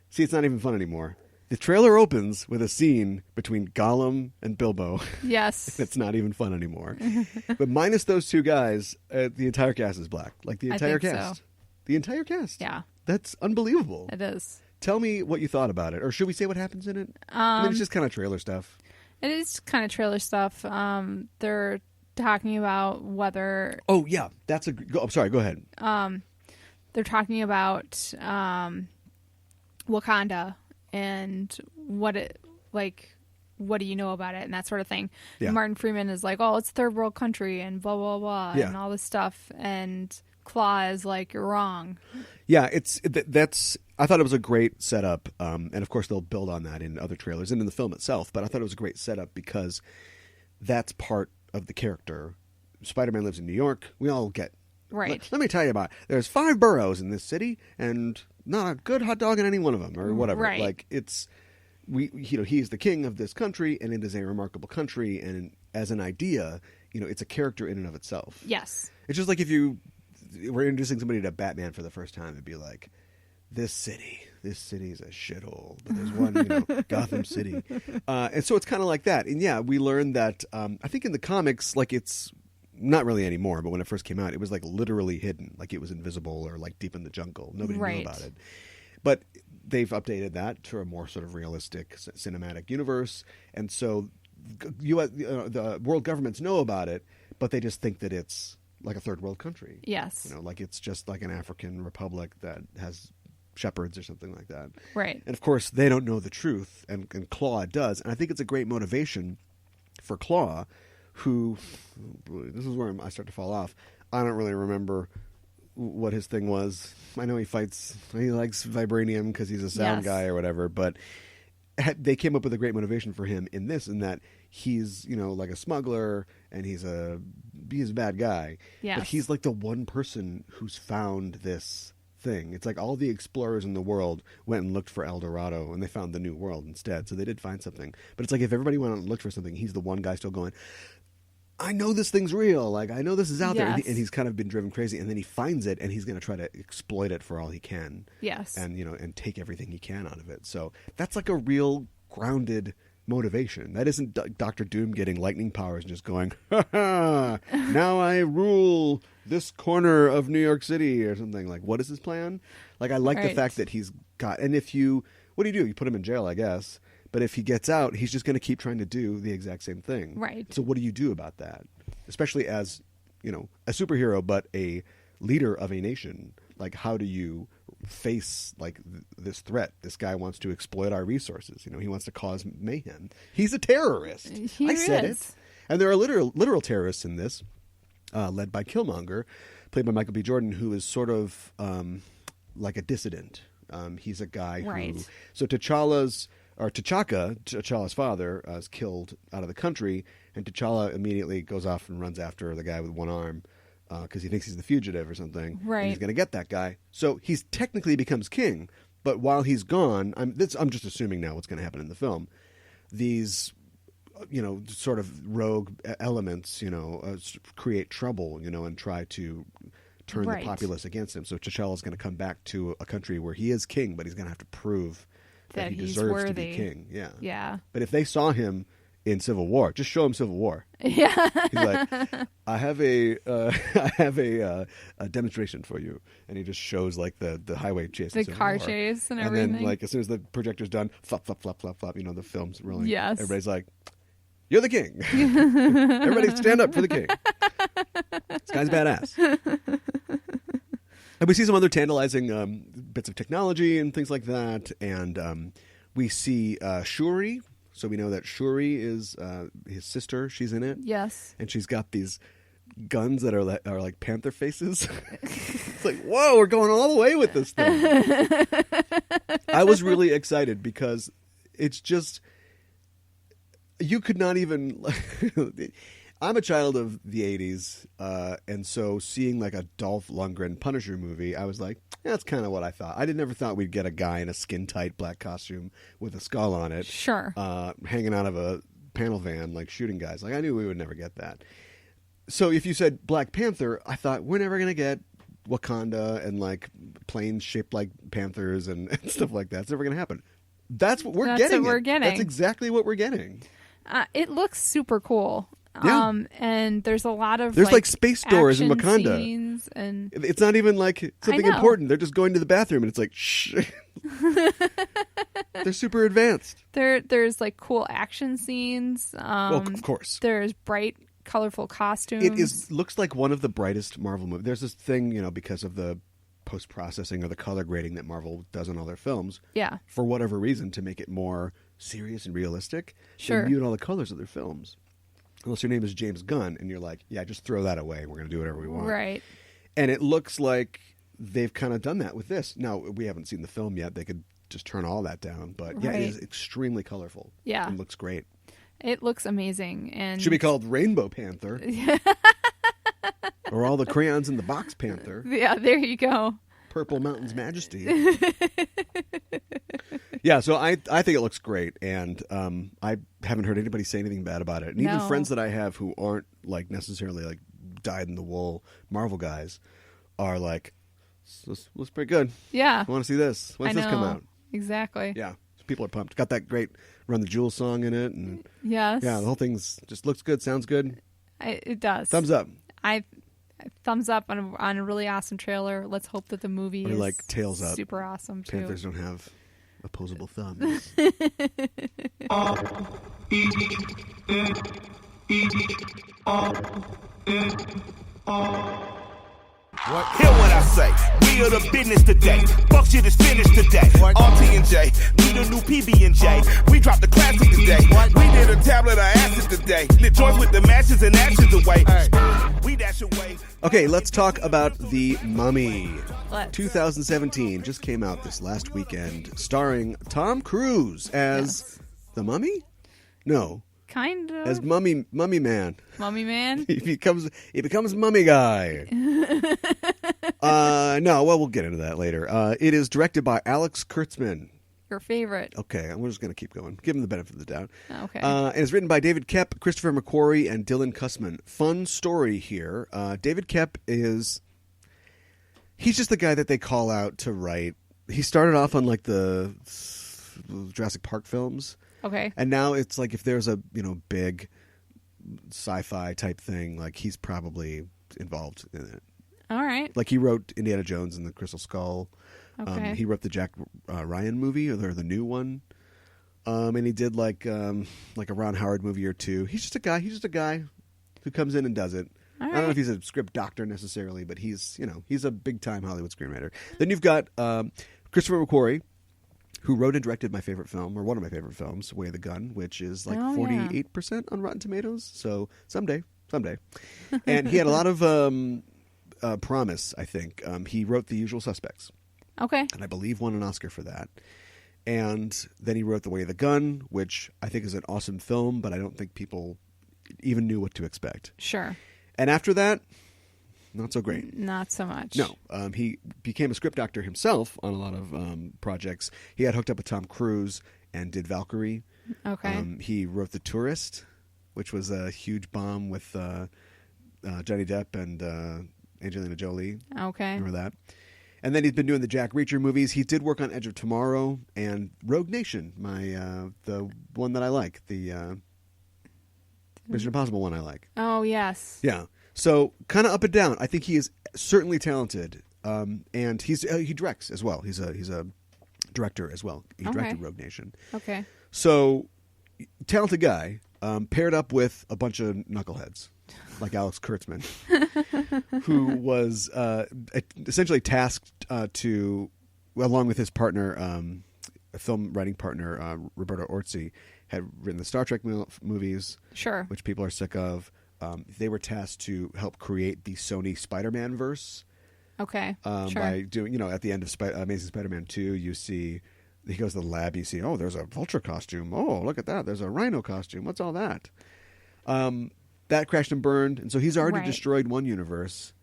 see, it's not even fun anymore. The trailer opens with a scene between Gollum and Bilbo. Yes. It's not even fun anymore. But minus those two guys, the entire cast is black. Like the entire cast. So. The entire cast. Yeah. That's unbelievable. It is. Tell me what you thought about it. Or should we say what happens in it? I mean, it's just kind of trailer stuff. It is kind of trailer stuff. They're talking about whether... Oh, yeah. That's a... I'm sorry. Go ahead. They're talking about Wakanda and what do you know about it and that sort of thing. Yeah. Martin Freeman is like, oh, it's a third world country and blah, blah, blah, and all this stuff. And Claw is like, you're wrong. Yeah, that's... I thought it was a great setup. And of course, they'll build on that in other trailers and in the film itself. But I thought it was a great setup because that's part of the character. Spider-Man lives in New York. We all get... Right. Let me tell you about it. There's 5 boroughs in this city, and not a good hot dog in any one of them or whatever. Right. Like he's the king of this country, and it is a remarkable country, and as an idea, it's a character in and of itself. Yes. It's just like if you were introducing somebody to Batman for the first time, it'd be like, this city is a shithole, but there's one, Gotham City. And so it's kind of like that. And yeah, we learned that, I think in the comics, like it's not really anymore, but when it first came out, it was like literally hidden, like it was invisible or like deep in the jungle. Nobody knew about it. But they've updated that to a more sort of realistic cinematic universe. And so the world governments know about it, but they just think that it's like a third world country. Yes. Like it's just like an African republic that has shepherds or something like that. Right. And of course, they don't know the truth, and Claw does. And I think it's a great motivation for Claw, who, this is where I start to fall off. I don't really remember what his thing was. I know he likes vibranium because he's a sound guy or whatever, but they came up with a great motivation for him in this, in that he's, like a smuggler, and he's a bad guy. Yes. But he's like the one person who's found this thing. It's like all the explorers in the world went and looked for El Dorado, and they found the New World instead. So they did find something. But it's like if everybody went out and looked for something, he's the one guy still going, I know this thing's real. Like, I know this is out there. And he's kind of been driven crazy. And then he finds it, and he's going to try to exploit it for all he can. Yes. And, and take everything he can out of it. So that's like a real grounded motivation. That isn't Dr. Doom getting lightning powers and just going, ha ha, now I rule this corner of New York City or something. Like, what is his plan? Like, I like the fact that he's got, and what do? You put him in jail, I guess. But if he gets out, he's just going to keep trying to do the exact same thing. Right. So what do you do about that? Especially as, a superhero, but a leader of a nation. Like, how do you face like this threat? This guy wants to exploit our resources. He wants to cause mayhem. He's a terrorist. I said it. And there are literal terrorists in this, led by Killmonger, played by Michael B. Jordan, who is sort of like a dissident. He's a guy who... So T'Challa's father, is killed out of the country, and T'Challa immediately goes off and runs after the guy with one arm because he thinks he's the fugitive or something. Right. And he's going to get that guy. So he's technically becomes king, but while he's gone, I'm just assuming now what's going to happen in the film. These, sort of rogue elements, create trouble, and try to turn the populace against him. So T'Challa's going to come back to a country where he is king, but he's going to have to prove that he deserves worthy to be king. Yeah. Yeah. But if they saw him in Civil War, just show him Civil War. Yeah. He's like, I have a demonstration for you, and he just shows like the highway chase, the car chase, and everything. And then like as soon as the projector's done, flop, flop, flop, flop, flop. The film's rolling. Yes. Everybody's like, "You're the king." Everybody stand up for the king. This guy's badass. And we see some other tantalizing bits of technology and things like that. And we see Shuri. So we know that Shuri is his sister. She's in it. Yes. And she's got these guns that are like panther faces. It's like, whoa, we're going all the way with this thing. I was really excited because it's just... You could not even... I'm a child of the 80s, and so seeing like a Dolph Lundgren Punisher movie, I was like, yeah, that's kind of what I thought. I never thought we'd get a guy in a skin-tight black costume with a skull on it. Sure. Hanging out of a panel van, like shooting guys. Like, I knew we would never get that. So if you said Black Panther, I thought, we're never going to get Wakanda and like planes shaped like panthers and stuff like that. It's never going to happen. That's what we're getting. That's exactly what we're getting. It looks super cool. Yeah. And there's a lot of like space doors in Wakanda. Scenes and it's not even like something important. They're just going to the bathroom and it's like shh. They're super advanced. There's like cool action scenes. Well, of course. There's bright, colorful costumes. It looks like one of the brightest Marvel movies. There's this thing, because of the post-processing or the color grading that Marvel does on all their films. Yeah. For whatever reason, to make it more serious and realistic. Sure. They mute all the colors of their films. Unless your name is James Gunn, and you're like, yeah, just throw that away. We're going to do whatever we want. Right. And it looks like they've kind of done that with this. Now, we haven't seen the film yet. They could just turn all that down. But, yeah, it is extremely colorful. Yeah. It looks great. It looks amazing. And should be called Rainbow Panther. Or all the crayons in the box Panther. Yeah, there you go. Purple Mountain's majesty. Yeah, so I think it looks great, and I haven't heard anybody say anything bad about it. And even friends that I have who aren't like necessarily like dyed-in-the-wool Marvel guys are like, this looks pretty good. Yeah. I want to see this. When's this come out? Exactly. Yeah, so people are pumped. Got that great Run the Jewels song in it. And yes. Yeah, the whole thing's just looks good, sounds good. It does. Thumbs up. Thumbs up on a really awesome trailer. Let's hope that the movie is like tails up. Super awesome too. Panthers don't have opposable thumbs. What? Hear what I say. We are the business today. Fuck shit is finished today. RT and J, need a new PB and J. We dropped the classic today. We did a tablet of acid today. Lit joints with the matches and ashes away. We dash away. Okay, let's talk about The Mummy. Let's. 2017 just came out this last weekend, starring Tom Cruise as the Mummy? No. Kind of. As Mummy Man. Mummy Man? He becomes Mummy Guy. No, well, we'll get into that later. It is directed by Alex Kurtzman. Your favorite. Okay, we're just going to keep going. Give him the benefit of the doubt. Okay. And it's written by David Koepp, Christopher McQuarrie, and Dylan Kussman. Fun story here. David Koepp he's just the guy that they call out to write. He started off on like the Jurassic Park films. Okay. And now it's like if there's a big sci-fi type thing, like he's probably involved in it. All right. Like he wrote Indiana Jones and the Crystal Skull. Okay. He wrote the Jack Ryan movie, or the new one. And he did like a Ron Howard movie or two. He's just a guy who comes in and does it. All right. I don't know if he's a script doctor necessarily, but he's a big time Hollywood screenwriter. Then you've got Christopher McQuarrie, who wrote and directed my favorite film, or one of my favorite films, Way of the Gun, which is like 48% on Rotten Tomatoes. So someday. And he had a lot of promise, I think. He wrote The Usual Suspects. Okay. And I believe won an Oscar for that. And then he wrote The Way of the Gun, which I think is an awesome film, but I don't think people even knew what to expect. Sure. And after that, not so great. Not so much. No. He became a script doctor himself on a lot of projects. He got hooked up with Tom Cruise and did Valkyrie. Okay. He wrote The Tourist, which was a huge bomb with Johnny Depp and Angelina Jolie. Okay. Remember that? And then he's been doing the Jack Reacher movies. He did work on Edge of Tomorrow and Rogue Nation, the one that I like, the Mission Impossible one I like. Oh, yes. Yeah. So kind of up and down. I think he is certainly talented, and he directs as well. He's a director as well. He directed Rogue Nation. Okay. So talented guy, paired up with a bunch of knuckleheads like Alex Kurtzman, who was essentially tasked to, along with his partner, a film writing partner, Roberto Orci, had written the Star Trek movies, sure, which people are sick of. They were tasked to help create the Sony Spider-Man verse. Okay, sure. By doing, at the end of Amazing Spider-Man 2, you see, he goes to the lab, you see, oh, there's a vulture costume. Oh, look at that. There's a rhino costume. What's all that? That crashed and burned, and so he's already destroyed one universe.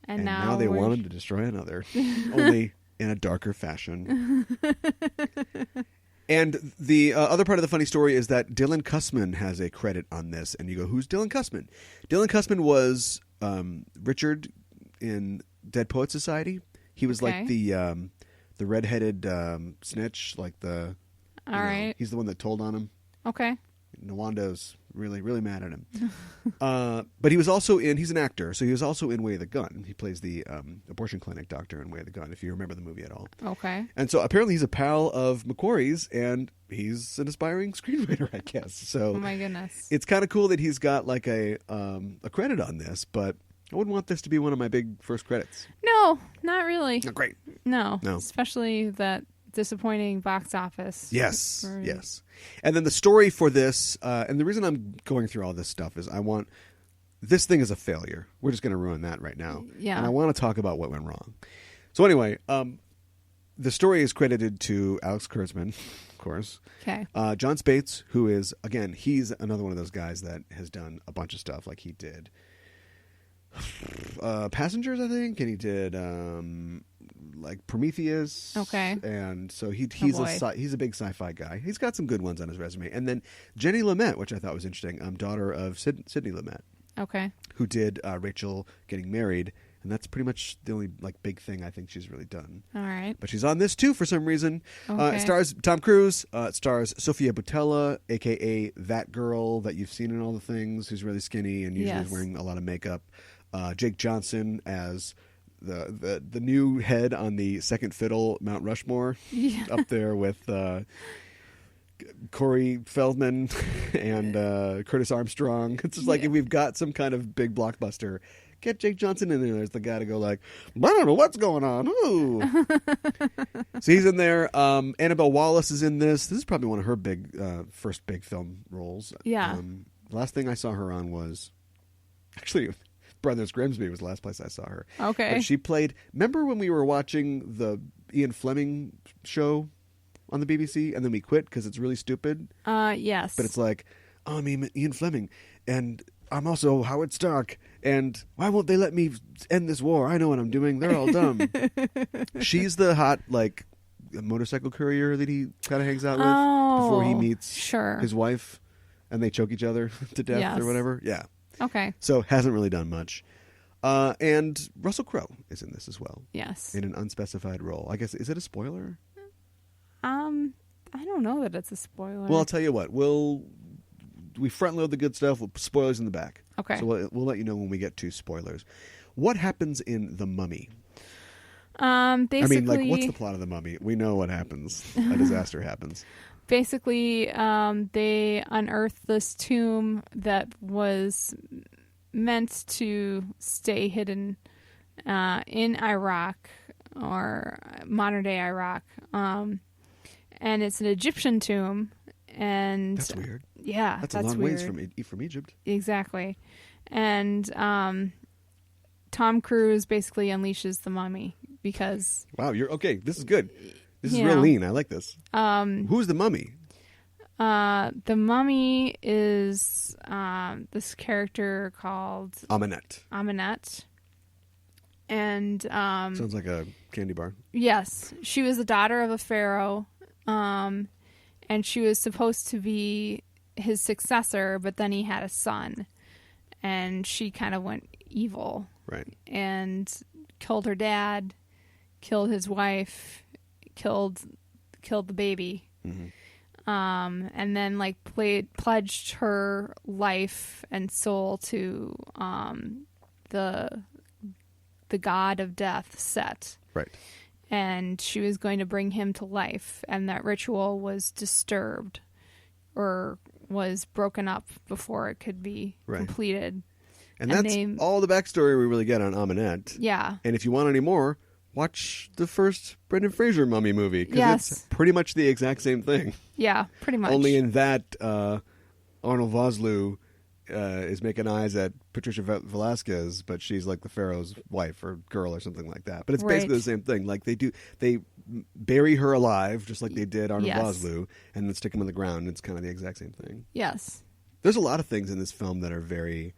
And now they want him to destroy another, only in a darker fashion. And the other part of the funny story is that Dylan Kussman has a credit on this. And you go, who's Dylan Kussman? Dylan Kussman was Richard in Dead Poets Society. He was like the redheaded snitch, like the... All right. He's the one that told on him. Okay. Nwando's really, really mad at him. But he was also he's an actor, so he was also in Way of the Gun. He plays the abortion clinic doctor in Way of the Gun, if you remember the movie at all. Okay. And so apparently he's a pal of McQuarrie's, and he's an aspiring screenwriter, I guess. So oh my goodness. It's kind of cool that he's got like a credit on this, but I wouldn't want this to be one of my big first credits. No, not really. Not great. No. Especially that disappointing box office. Yes. And then the story for this, and the reason I'm going through all this stuff is this thing is a failure. We're just going to ruin that right now. Yeah. And I want to talk about what went wrong. So anyway, the story is credited to Alex Kurtzman, of course. Okay. John Spates, who is, again, he's another one of those guys that has done a bunch of stuff. Like he did Passengers, I think, and he did like Prometheus. Okay. And so he's a big sci-fi guy. He's got some good ones on his resume. And then Jenny Lumet, which I thought was interesting, daughter of Sidney Lumet. Okay. Who did Rachel Getting Married. And that's pretty much the only like big thing I think she's really done. All right. But she's on this too for some reason. Okay. It stars Tom Cruise. It stars Sofia Boutella, a.k.a. that girl that you've seen in all the things, who's really skinny and usually is wearing a lot of makeup. Jake Johnson as the new head on the second fiddle Mount Rushmore. Yeah. Up there with Corey Feldman and Curtis Armstrong. It's just like if we've got some kind of big blockbuster, get Jake Johnson in there. There's the guy to go like, I don't know what's going on. Ooh. So he's in there. Annabelle Wallis is in this. This is probably one of her first big film roles. Yeah. The last thing I saw her on was actually Brothers Grimsby was the last place I saw her. Okay. But she played. Remember when we were watching the Ian Fleming show on the BBC and then we quit because it's really stupid? Yes. But it's like, oh, I'm Ian Fleming and I'm also Howard Stark, and why won't they let me end this war? I know what I'm doing. They're all dumb. She's the hot, like, motorcycle courier that he kind of hangs out with before he meets his wife, and they choke each other to death or whatever. Yeah. Okay. So hasn't really done much. And Russell Crowe is in this as well. Yes. In an unspecified role. I guess, is it a spoiler? I don't know that it's a spoiler. Well, I'll tell you what. We front load the good stuff with spoilers in the back. Okay. So we'll let you know when we get to spoilers. What happens in The Mummy? Basically, I mean, like, what's the plot of The Mummy? We know what happens. A disaster happens. Basically, they unearthed this tomb that was meant to stay hidden in Iraq or modern-day Iraq. And it's an Egyptian tomb. And that's weird. Yeah, that's a long ways from Egypt. Exactly. And Tom Cruise basically unleashes the mummy because... Wow, you're okay. This is good. This is real lean. I like this. Who's the mummy? The mummy is this character called... Amunet. And... sounds like a candy bar. Yes. She was the daughter of a pharaoh. And she was supposed to be his successor, but then he had a son. And she kind of went evil. Right. And killed her dad, killed his wife, killed the baby. Mm-hmm. And then like pledged her life and soul to the god of death, Set. Right. And she was going to bring him to life, and that ritual was disturbed or was broken up before it could be completed. And that's all the backstory we really get on Amunet. Yeah. And if you want any more, watch the first Brendan Fraser mummy movie, because it's pretty much the exact same thing. Yeah, pretty much. Only in that, Arnold Vosloo is making eyes at Patricia Velasquez, but she's like the pharaoh's wife or girl or something like that. But it's basically the same thing. Like they bury her alive, just like they did Arnold Vosloo, and then stick him on the ground. It's kind of the exact same thing. Yes. There's a lot of things in this film that are very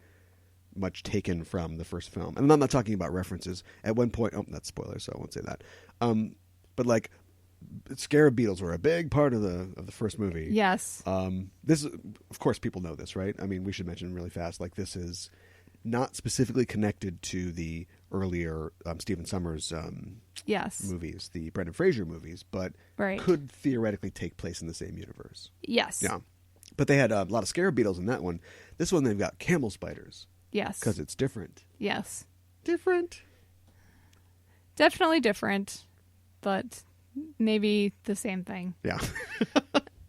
much taken from the first film. And I'm not talking about references. At one point, that's spoiler, so I won't say that. But like, scarab beetles were a big part of the first movie. Yes. This, of course, people know this, right? I mean, we should mention really fast. Like, this is not specifically connected to the earlier Stephen Sommers movies, the Brendan Fraser movies, but could theoretically take place in the same universe. Yes. Yeah. But they had a lot of scarab beetles in that one. This one, they've got camel spiders. Yes. Because it's different. Yes. Different. Definitely different, but maybe the same thing. Yeah.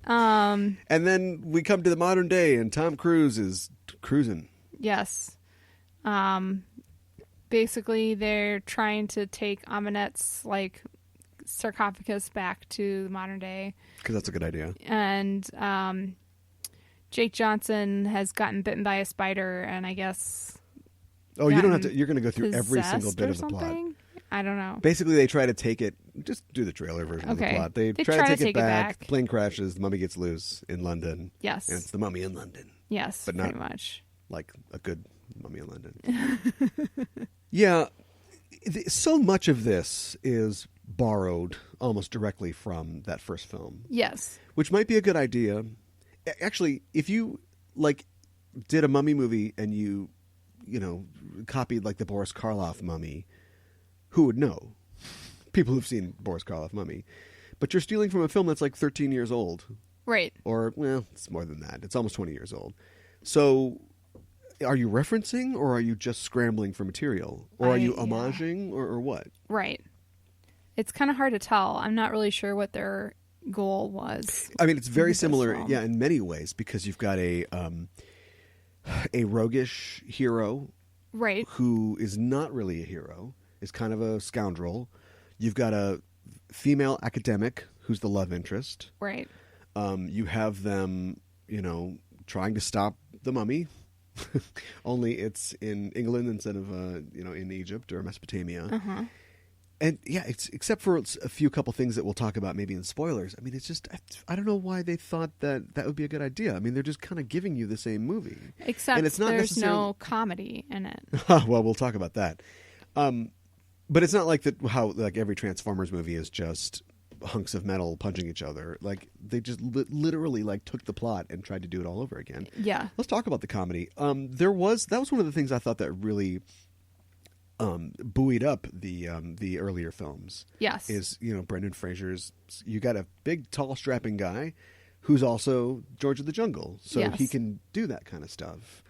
And then we come to the modern day, and Tom Cruise is cruising. Yes. Basically, they're trying to take Amunet's like sarcophagus back to the modern day. Because that's a good idea. And Jake Johnson has gotten bitten by a spider, and I guess... Oh, you don't have to... You're going to go through every single bit of the plot. I don't know. Basically, they try to take it... Just do the trailer version of the plot. They try to take it back. The plane crashes. The mummy gets loose in London. Yes. And it's the mummy in London. Yes, but not pretty much. Like a good mummy in London. Yeah. So much of this is borrowed almost directly from that first film. Yes. Which might be a good idea. Actually, if you like did a mummy movie and you copied like the Boris Karloff mummy, who would know? People who've seen Boris Karloff mummy. But you're stealing from a film that's like 13 years old. Right. Or, well, it's more than that. It's almost 20 years old. So are you referencing or are you just scrambling for material? Or are you homaging or what? Right. It's kind of hard to tell. I'm not really sure what their goal was. I mean, it's very similar, in many ways, because you've got a roguish hero, right, who is not really a hero, is kind of a scoundrel. You've got a female academic who's the love interest. Right. You have them, trying to stop the mummy, only it's in England instead of, in Egypt or Mesopotamia. Uh-huh. And it's except for a few couple things that we'll talk about maybe in spoilers. I mean, it's just I don't know why they thought that would be a good idea. I mean, they're just kind of giving you the same movie, except and it's not there's no comedy in it. Well, we'll talk about that. But it's not like that. How like every Transformers movie is just hunks of metal punching each other. Like they just literally like took the plot and tried to do it all over again. Yeah. Let's talk about the comedy. That was one of the things I thought that really buoyed up the earlier films. Yes. Is, Brendan Fraser's, you got a big, tall, strapping guy who's also George of the Jungle. So yes, he can do that kind of stuff.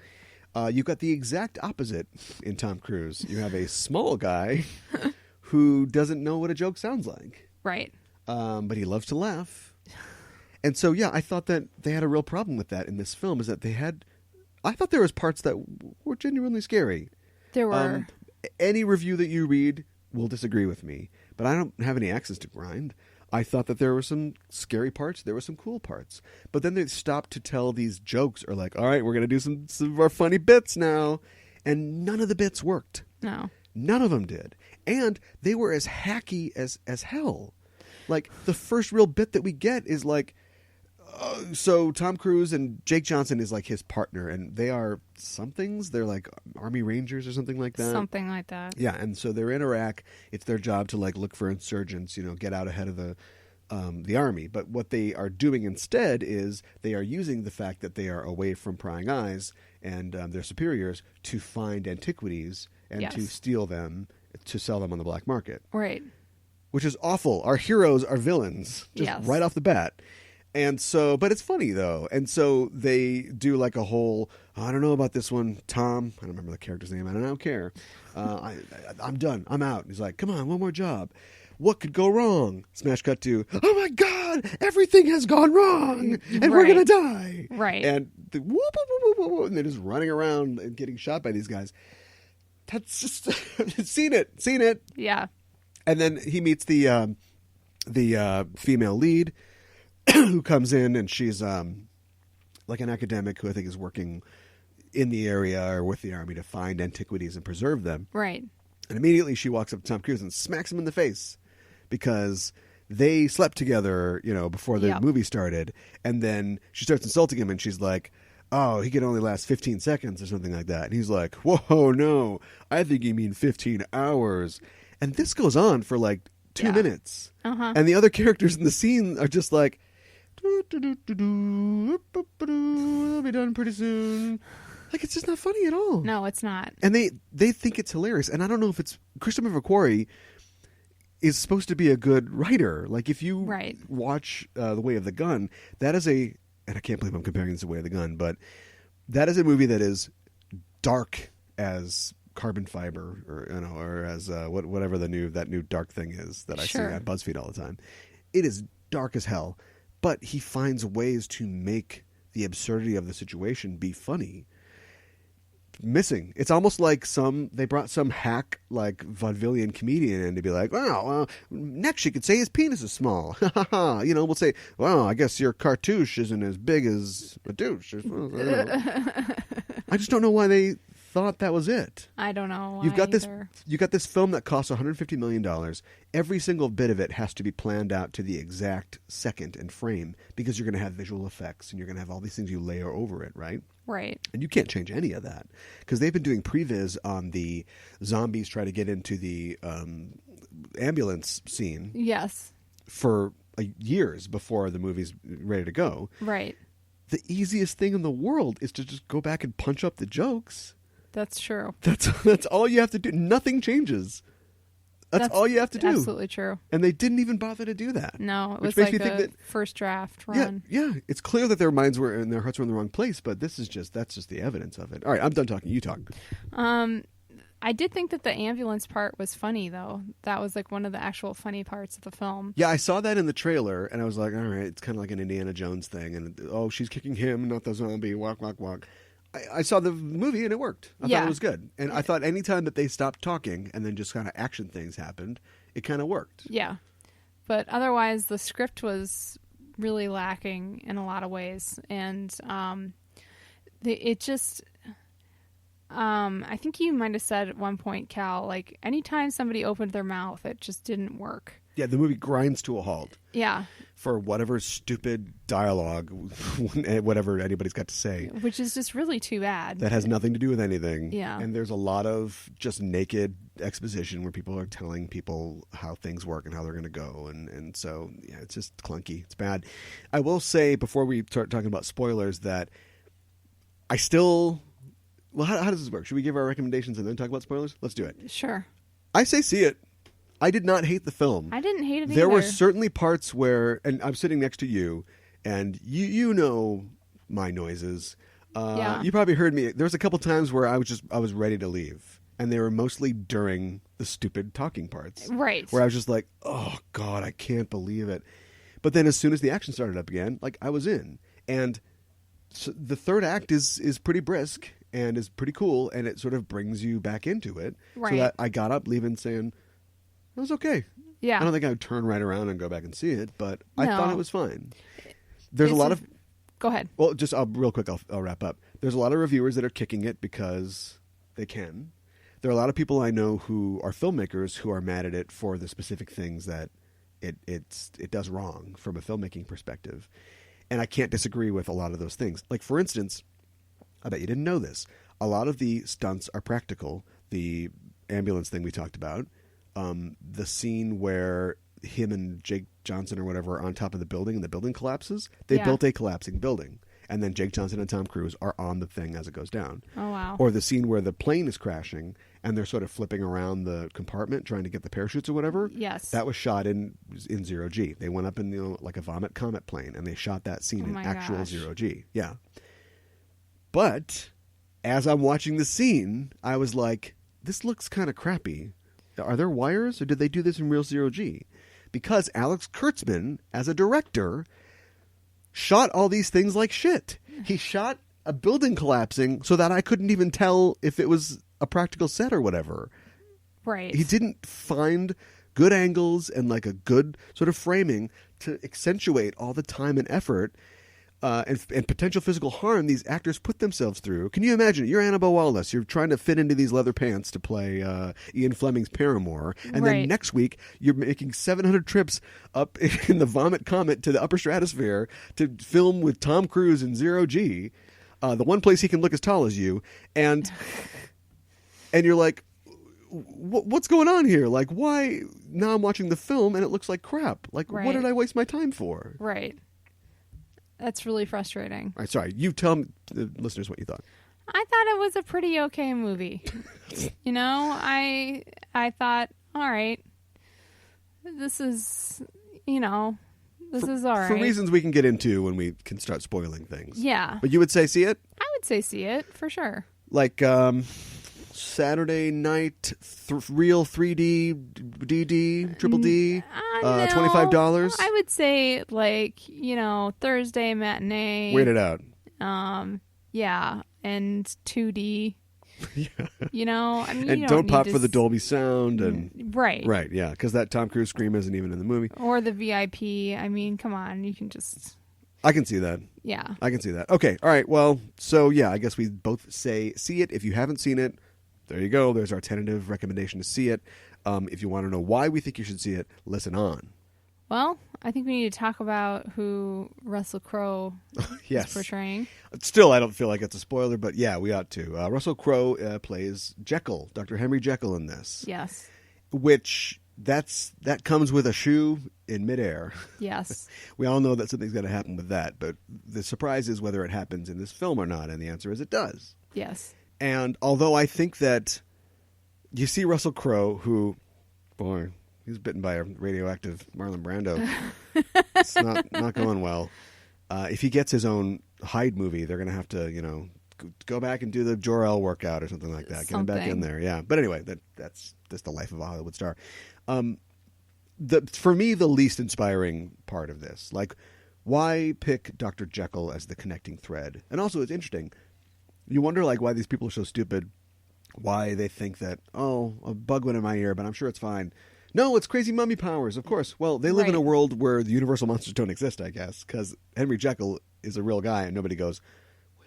You've got the exact opposite in Tom Cruise. You have a small guy who doesn't know what a joke sounds like. Right. But he loves to laugh. And so, I thought that they had a real problem with that in this film, is that I thought there was parts that were genuinely scary. There were. Any review that you read will disagree with me, but I don't have any access to grind. I thought that there were some scary parts. There were some cool parts. But then they stopped to tell these jokes, or like, all right, we're going to do some of our funny bits now. And none of the bits worked. No. None of them did. And they were as hacky as hell. Like, the first real bit that we get is like, so Tom Cruise and Jake Johnson is like his partner, and they are somethings. They're like Army Rangers or something like that. Something like that. Yeah, and so they're in Iraq. It's their job to like look for insurgents, get out ahead of the army. But what they are doing instead is they are using the fact that they are away from prying eyes and their superiors to find antiquities and to steal them to sell them on the black market. Right. Which is awful. Our heroes are villains, just right off the bat. And so, but it's funny though. And so they do like a whole, I don't know about this one, Tom. I don't remember the character's name. I don't care. I'm done. I'm out. He's like, come on, one more job. What could go wrong? Smash cut to, oh my God, everything has gone wrong and we're going to die. Right. And whoop, whoop, whoop, whoop, whoop, and they're just running around and getting shot by these guys. That's just, seen it. Yeah. And then he meets the female lead, who comes in, and she's like an academic who I think is working in the area or with the army to find antiquities and preserve them. Right. And immediately she walks up to Tom Cruise and smacks him in the face because they slept together, before the movie started. And then she starts insulting him, and she's like, oh, he can only last 15 seconds or something like that. And he's like, whoa, no, I think you mean 15 hours. And this goes on for like 2 minutes. Uh-huh. And the other characters in the scene are just like, I'll be done pretty soon. Like, it's just not funny at all. No, it's not. And they think it's hilarious. And I don't know if it's Christopher McQuarrie is supposed to be a good writer. Like, if you watch The Way of the Gun, that is and I can't believe I'm comparing this to The Way of the Gun, but that is a movie that is dark as carbon fiber, or as whatever that new dark thing is that I see on BuzzFeed all the time. It is dark as hell. But he finds ways to make the absurdity of the situation be funny. Missing. It's almost like they brought some hack, like, vaudevillian comedian in to be like, wow, next you could say his penis is small. We'll say, well, I guess your cartouche isn't as big as a douche. I just don't know why they thought that was it. I don't know. You've got this film that costs $150 million. Every single bit of it has to be planned out to the exact second and frame because you're going to have visual effects and you're going to have all these things you layer over it, right? Right. And you can't change any of that because they've been doing previs on the zombies try to get into the ambulance scene. Yes. For years before the movie's ready to go. Right. The easiest thing in the world is to just go back and punch up the jokes. That's true. That's all you have to do. Nothing changes. That's all you have to do. Absolutely true. And they didn't even bother to do that. No, it was like a first draft run. Yeah. It's clear that their minds were and their hearts were in the wrong place, but that's just the evidence of it. All right, I'm done talking. You talk. I did think that the ambulance part was funny, though. That was like one of the actual funny parts of the film. Yeah, I saw that in the trailer, and I was like, all right, it's kind of like an Indiana Jones thing. And, she's kicking him, not the zombie. Walk, walk, walk. I saw the movie, and it worked. I thought it was good. And I thought anytime that they stopped talking and then just kind of action things happened, it kind of worked. Yeah. But otherwise, the script was really lacking in a lot of ways. And it just... I think you might have said at one point, Cal, like anytime somebody opened their mouth, it just didn't work. Yeah, the movie grinds to a halt. Yeah. For whatever stupid dialogue, whatever anybody's got to say. Which is just really too bad. That has nothing to do with anything. Yeah. And there's a lot of just naked exposition where people are telling people how things work and how they're going to go. And so, yeah, it's just clunky. It's bad. I will say, before we start talking about spoilers, that I still... Well, how does this work? Should we give our recommendations and then talk about spoilers? Let's do it. Sure. I say see it. I did not hate the film. I didn't hate it either. There were certainly parts where, and I'm sitting next to you, and you know my noises. You probably heard me. There was a couple times where I was ready to leave, and they were mostly during the stupid talking parts. Right. Where I was just like, oh, God, I can't believe it. But then as soon as the action started up again, like I was in. And so the third act is pretty brisk. And is pretty cool, and it sort of brings you back into it. Right. So that I got up leaving saying, it was okay. Yeah. I don't think I would turn right around and go back and see it, but I thought it was fine. There's a lot of... Go ahead. Well, just real quick, I'll wrap up. There's a lot of reviewers that are kicking it because they can. There are a lot of people I know who are filmmakers who are mad at it for the specific things that it does wrong from a filmmaking perspective. And I can't disagree with a lot of those things. Like, for instance... I bet you didn't know this. A lot of the stunts are practical. The ambulance thing we talked about. The scene where him and Jake Johnson or whatever are on top of the building and the building collapses. They built a collapsing building. And then Jake Johnson and Tom Cruise are on the thing as it goes down. Oh, wow. Or the scene where the plane is crashing and they're sort of flipping around the compartment trying to get the parachutes or whatever. Yes. That was shot in 0G. They went up in like a Vomit Comet plane and they shot that scene in actual 0G. Yeah. But as I'm watching the scene, I was like, this looks kind of crappy. Are there wires or did they do this in real 0G? Because Alex Kurtzman, as a director, shot all these things like shit. He shot a building collapsing so that I couldn't even tell if it was a practical set or whatever. Right. He didn't find good angles and like a good sort of framing to accentuate all the time and effort and potential physical harm these actors put themselves through. Can you imagine? You're Annabelle Wallace. You're trying to fit into these leather pants to play Ian Fleming's Paramour. And then next week, you're making 700 trips up in the Vomit Comet to the upper stratosphere to film with Tom Cruise in 0G. The one place he can look as tall as you. And you're like, what's going on here? Like, why? Now I'm watching the film and it looks like crap. Like, what did I waste my time for? Right. That's really frustrating. All right, sorry. You tell the listeners what you thought. I thought it was a pretty okay movie. You know, I thought, all right, this is all right. For reasons we can get into when we can start spoiling things. Yeah. But you would say see it? I would say see it, for sure. Like Saturday night real 3D, DD, triple D, no, $25? I would say like, Thursday matinee. Wait it out. Yeah, and 2D. Yeah. And don't pop for the Dolby sound and right, yeah, because that Tom Cruise scream isn't even in the movie. Or the VIP. I mean, come on, you can just. I can see that. Yeah, I can see that. Okay, all right. Well, so yeah, I guess we both say see it. If you haven't seen it, there you go. There's our tentative recommendation to see it. If you want to know why we think you should see it, listen on. Well, I think we need to talk about who Russell Crowe is portraying. Still, I don't feel like it's a spoiler, but yeah, we ought to. Russell Crowe plays Jekyll, Dr. Henry Jekyll in this. Yes. Which that comes with a shoe in midair. Yes. We all know that something's going to happen with that, but the surprise is whether it happens in this film or not, and the answer is it does. Yes. And although I think that you see Russell Crowe, who, boy, he's bitten by a radioactive Marlon Brando. It's not going well. If he gets his own Hyde movie, they're going to have to, go back and do the Jor-El workout or something like that. Get him back in there, yeah. But anyway, that's just the life of a Hollywood star. For me, the least inspiring part of this, like, why pick Dr. Jekyll as the connecting thread? And also, it's interesting. You wonder, like, why these people are so stupid. Why they think that, a bug went in my ear, but I'm sure it's fine. No, it's crazy mummy powers, of course. Well, they live in a world where the universal monsters don't exist, I guess, because Henry Jekyll is a real guy, and nobody goes,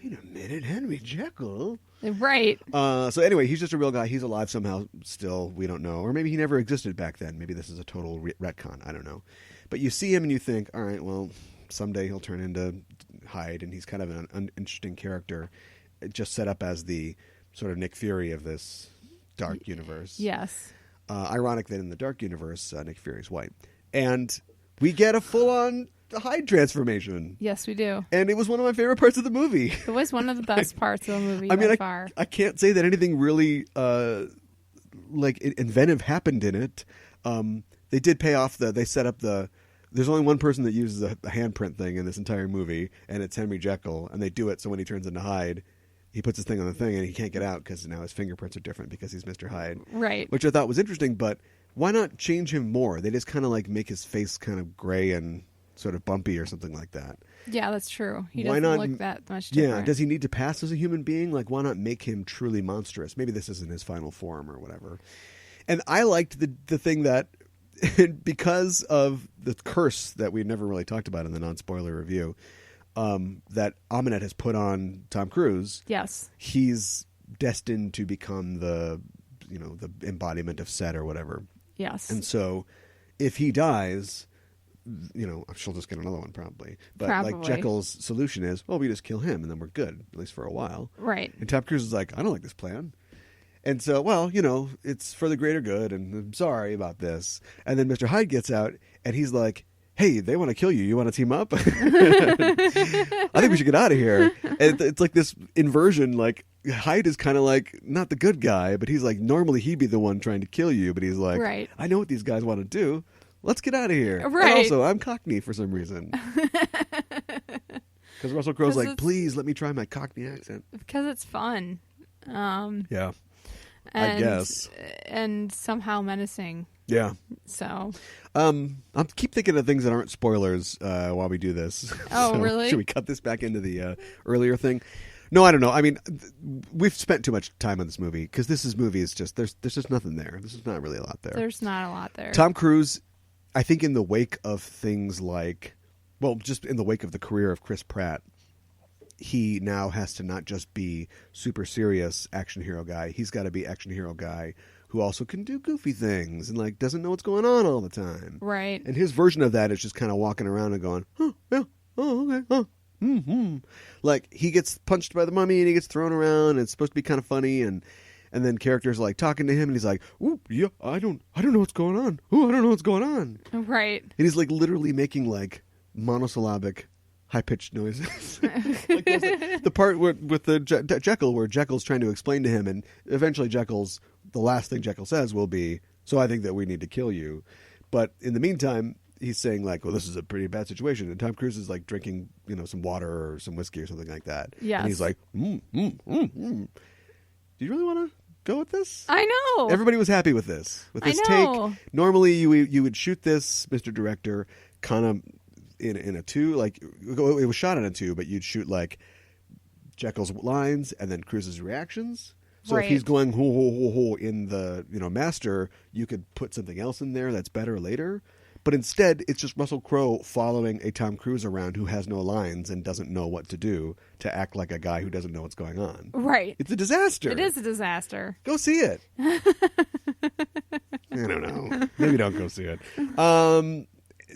wait a minute, Henry Jekyll? Right. So anyway, he's just a real guy. He's alive somehow still. We don't know. Or maybe he never existed back then. Maybe this is a total retcon. I don't know. But you see him and you think, all right, well, someday he'll turn into Hyde, and he's kind of an interesting character, just set up as the sort of Nick Fury of this dark universe. Yes. Ironic that in the dark universe, Nick Fury's white. And we get a full-on Hyde transformation. Yes, we do. And it was one of my favorite parts of the movie. It was one of the best parts of the movie by far. I can't say that anything really inventive happened in it. They did pay off they set up there's only one person that uses a handprint thing in this entire movie, and it's Henry Jekyll, and they do it so when he turns into Hyde, he puts his thing on the thing and he can't get out because now his fingerprints are different because he's Mr. Hyde. Right. Which I thought was interesting, but why not change him more? They just kind of like make his face kind of gray and sort of bumpy or something like that. Yeah, that's true. He doesn't look that much different. Yeah, does he need to pass as a human being? Like, why not make him truly monstrous? Maybe this isn't his final form or whatever. And I liked the thing that, because of the curse that we never really talked about in the non-spoiler review, that Ahmanet has put on Tom Cruise. Yes. He's destined to become the embodiment of Set or whatever. Yes. And so if he dies, she'll just get another one probably. But like Jekyll's solution is, well, we just kill him and then we're good, at least for a while. Right. And Tom Cruise is like, I don't like this plan. And so, well, it's for the greater good and I'm sorry about this. And then Mr. Hyde gets out and he's like, hey, they want to kill you. You want to team up? I think we should get out of here. And it's like this inversion. Like, Hyde is kind of like, not the good guy, but he's like, normally he'd be the one trying to kill you. But he's like, right. I know what these guys want to do. Let's get out of here. Right. And also, I'm Cockney for some reason. Because Russell Crowe's like, please let me try my Cockney accent. Because it's fun. Yeah. I guess. And somehow menacing. Yeah. So. I keep thinking of things that aren't spoilers while we do this. Oh, so really? Should we cut this back into the earlier thing? No, I don't know. I mean, we've spent too much time on this movie because this movie is just there's just nothing there. There's not really a lot there. There's not a lot there. Tom Cruise, I think, in the wake of things like, well, just in the wake of the career of Chris Pratt, he now has to not just be super serious action hero guy. He's got to be action hero guy who also can do goofy things and like doesn't know what's going on all the time. Right. And his version of that is just kind of walking around and going, oh, yeah, oh, okay, oh, mm-hmm. Like he gets punched by the mummy and he gets thrown around and it's supposed to be kind of funny and then characters are like talking to him and he's like, ooh, yeah, I don't know what's going on. Ooh, I don't know what's going on. Right. And he's like literally making like monosyllabic high-pitched noises. Like the part with the Jekyll where Jekyll's trying to explain to him and eventually the last thing Jekyll says will be, so I think that we need to kill you. But in the meantime, he's saying like, well, this is a pretty bad situation. And Tom Cruise is like drinking, some water or some whiskey or something like that. Yes. And he's like, Do you really want to go with this? I know. Everybody was happy with this. With this take. Normally you would shoot this, Mr. Director, kind of in a two, like it was shot in a two, but you'd shoot like Jekyll's lines and then Cruise's reactions. So right. If he's going ho ho ho ho in the master, you could put something else in there that's better later. But instead, it's just Russell Crowe following a Tom Cruise around who has no lines and doesn't know what to do to act like a guy who doesn't know what's going on. Right. It's a disaster. It is a disaster. Go see it. I don't know. Maybe don't go see it.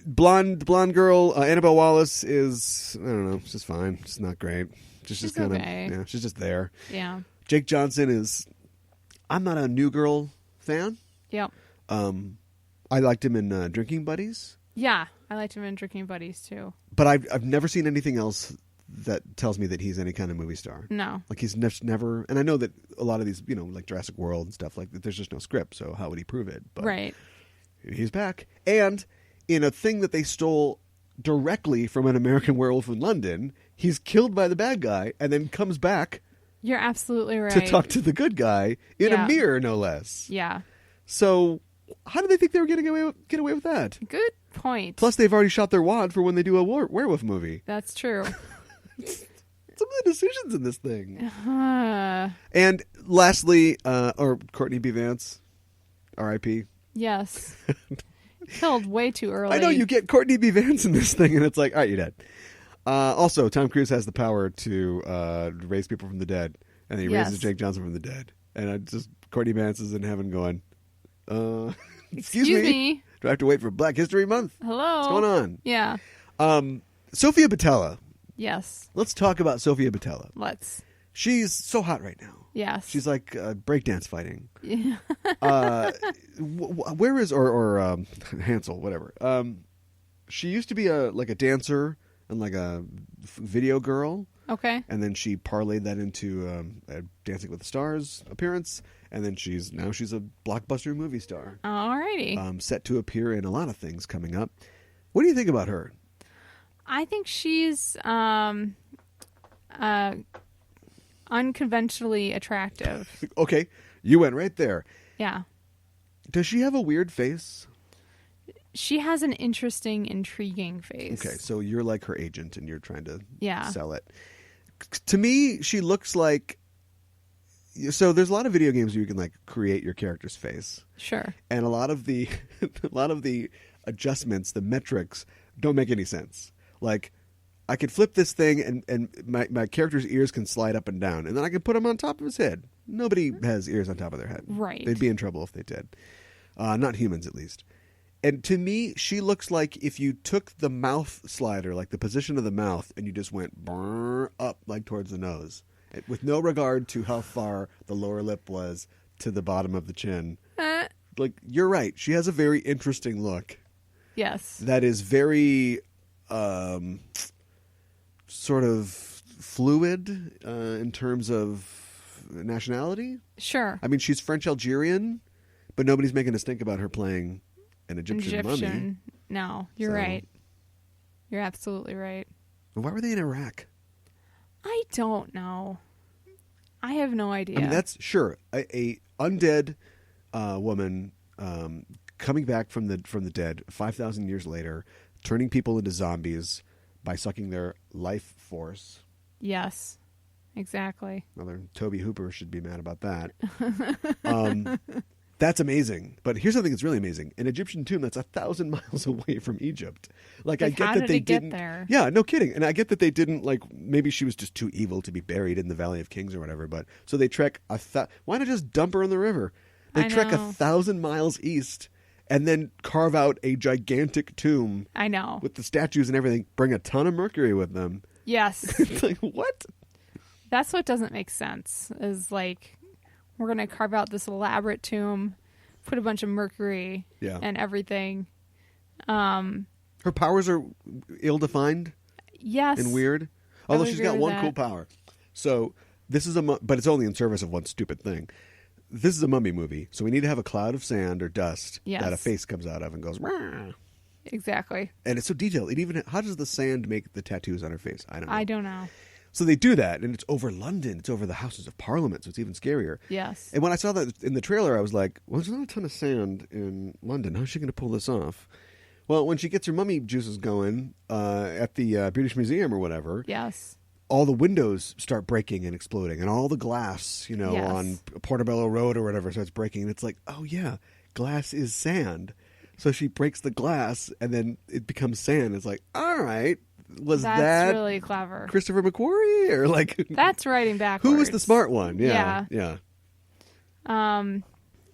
Blonde girl, Annabelle Wallis is, I don't know, she's fine. She's not great. She's just kind of, okay. Yeah, she's just there. Yeah. Jake Johnson is, I'm not a New Girl fan. Yep. I liked him in Drinking Buddies. Yeah, I liked him in Drinking Buddies too. But I've never seen anything else that tells me that he's any kind of movie star. No. Like he's never, and I know that a lot of these, like Jurassic World and stuff like that, there's just no script, so how would he prove it? But right. He's back. And in a thing that they stole directly from An American Werewolf in London, he's killed by the bad guy and then comes back. You're absolutely right. To talk to the good guy in a mirror, no less. Yeah. So how do they think they were going to get away with that? Good point. Plus, they've already shot their wad for when they do a werewolf movie. That's true. Some of the decisions in this thing. And lastly, or Courtney B. Vance, R.I.P. Yes. Killed way too early. I know, you get Courtney B. Vance in this thing, and it's like, all right, you're dead. Also, Tom Cruise has the power to raise people from the dead, and he raises Jake Johnson from the dead. And Courtney Vance is in heaven going, excuse me. Do I have to wait for Black History Month? Hello. What's going on? Yeah. Sofia Boutella. Yes. Let's talk about Sofia Boutella. Let's. She's so hot right now. Yes. She's like breakdance fighting. Yeah. Where is or Hansel, whatever. She used to be a dancer and like a video girl. Okay. And then she parlayed that into a Dancing with the Stars appearance, and then she's a blockbuster movie star. Alrighty. Set to appear in a lot of things coming up. What do you think about her? I think she's unconventionally attractive. Okay, you went right there. Yeah. Does she have a weird face? She has an interesting, intriguing face. Okay, so you're like her agent and you're trying to sell it. To me, she looks like... So there's a lot of video games where you can like create your character's face. Sure. And a lot of the adjustments, the metrics, don't make any sense. Like, I could flip this thing and my character's ears can slide up and down, and then I can put them on top of his head. Nobody has ears on top of their head. Right. They'd be in trouble if they did. Not humans, at least. And to me, she looks like if you took the mouth slider, like the position of the mouth, and you just went up like towards the nose, with no regard to how far the lower lip was to the bottom of the chin. Like, you're right. She has a very interesting look. Yes. That is very sort of fluid in terms of nationality. Sure. I mean, she's French-Algerian, but nobody's making a stink about her playing an Egyptian mummy. No, you're right. You're absolutely right. Why were they in Iraq? I don't know. I have no idea. I mean, that's sure a undead woman coming back from the dead 5,000 years later, turning people into zombies by sucking their life force. Yes, exactly. Another Toby Hooper should be mad about that. That's amazing. But here's something that's really amazing: an Egyptian tomb that's 1,000 miles away from Egypt. Like, I get that they didn't. Get there? Yeah, no kidding. And I get that they didn't, like, maybe she was just too evil to be buried in the Valley of Kings or whatever. But so they trek why not just dump her in the river? They trek 1,000 miles east and then carve out a gigantic tomb. I know. With the statues and everything. Bring a ton of mercury with them. Yes. It's like, what? That's what doesn't make sense. Is like, we're going to carve out this elaborate tomb, put a bunch of mercury and everything. Her powers are ill-defined. Yes. And weird. Although she's got one cool power. So this is but it's only in service of one stupid thing. This is a mummy movie, so we need to have a cloud of sand or dust that a face comes out of and goes. Rah! Exactly. And it's so detailed. How does the sand make the tattoos on her face? I don't know. So they do that, and it's over London. It's over the Houses of Parliament, so it's even scarier. Yes. And when I saw that in the trailer, I was like, well, there's not a ton of sand in London. How's she going to pull this off? Well, when she gets her mummy juices going at the British Museum or whatever, yes, all the windows start breaking and exploding, and all the glass, on Portobello Road or whatever starts breaking. And it's like, oh, yeah, glass is sand. So she breaks the glass, and then it becomes sand. It's like, all right. That's that really clever. Christopher McQuarrie? Or like that's writing backwards. Who was the smart one? Yeah.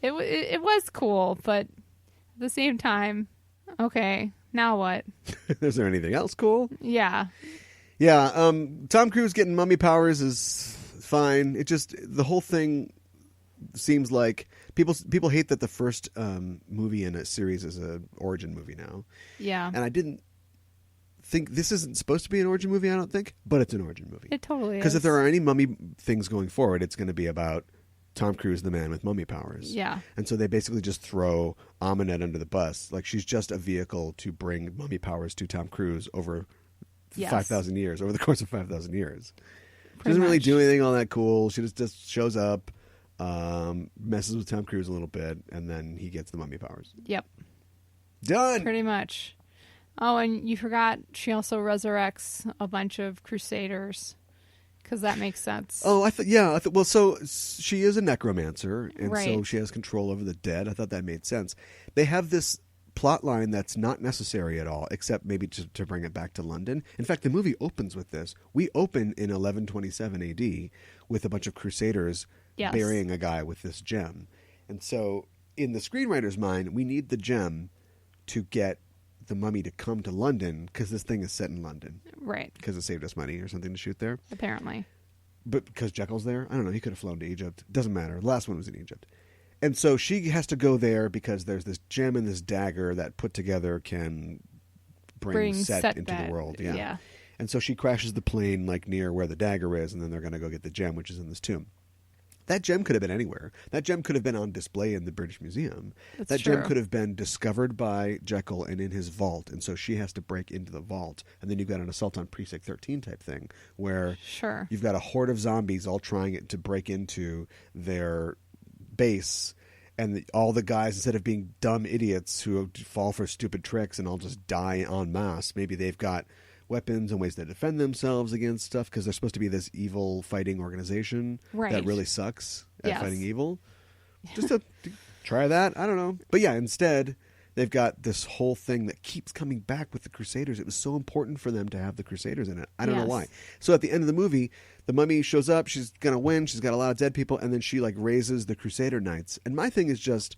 It was cool, but at the same time, okay, now what? Is there anything else cool? Yeah. Yeah, Tom Cruise getting mummy powers is fine. It just, the whole thing seems like People hate that the first movie in a series is an origin movie now. Yeah. And I didn't think this isn't supposed to be an origin movie, I don't think, but it's an origin movie. It totally is. Because if there are any mummy things going forward, it's going to be about Tom Cruise, the man with mummy powers. Yeah. And so they basically just throw Amunet under the bus. Like, she's just a vehicle to bring mummy powers to Tom Cruise over 5,000 years, over the course of 5,000 years. She doesn't really do anything all that cool. She just shows up, messes with Tom Cruise a little bit, and then he gets the mummy powers. Yep. Done! Pretty much. Oh, and you forgot she also resurrects a bunch of crusaders, because that makes sense. Oh, well, so she is a necromancer, and so she has control over the dead. I thought that made sense. They have this plot line that's not necessary at all, except maybe to bring it back to London. In fact, the movie opens with this. We open in 1127 AD with a bunch of crusaders burying a guy with this gem. And so in the screenwriter's mind, we need the gem to get the mummy to come to London, because this thing is set in London. Right. Because it saved us money or something to shoot there. Apparently. But because Jekyll's there? I don't know. He could have flown to Egypt. Doesn't matter. The last one was in Egypt. And so she has to go there because there's this gem and this dagger that put together can bring Set into the world. Yeah. And so she crashes the plane like near where the dagger is, and then they're going to go get the gem, which is in this tomb. That gem could have been anywhere. That gem could have been on display in the British Museum. That gem could have been discovered by Jekyll and in his vault, and so she has to break into the vault. And then you've got an Assault on Precinct 13 type thing, where you've got a horde of zombies all trying to break into their base, and all the guys, instead of being dumb idiots who fall for stupid tricks and all just die en masse, maybe they've got weapons and ways to defend themselves against stuff, because they're supposed to be this evil fighting organization that really sucks at fighting evil. Just to try that. I don't know. But yeah, instead, they've got this whole thing that keeps coming back with the Crusaders. It was so important for them to have the Crusaders in it. I don't know why. So at the end of the movie, the mummy shows up. She's going to win. She's got a lot of dead people. And then she like raises the Crusader Knights. And my thing is just,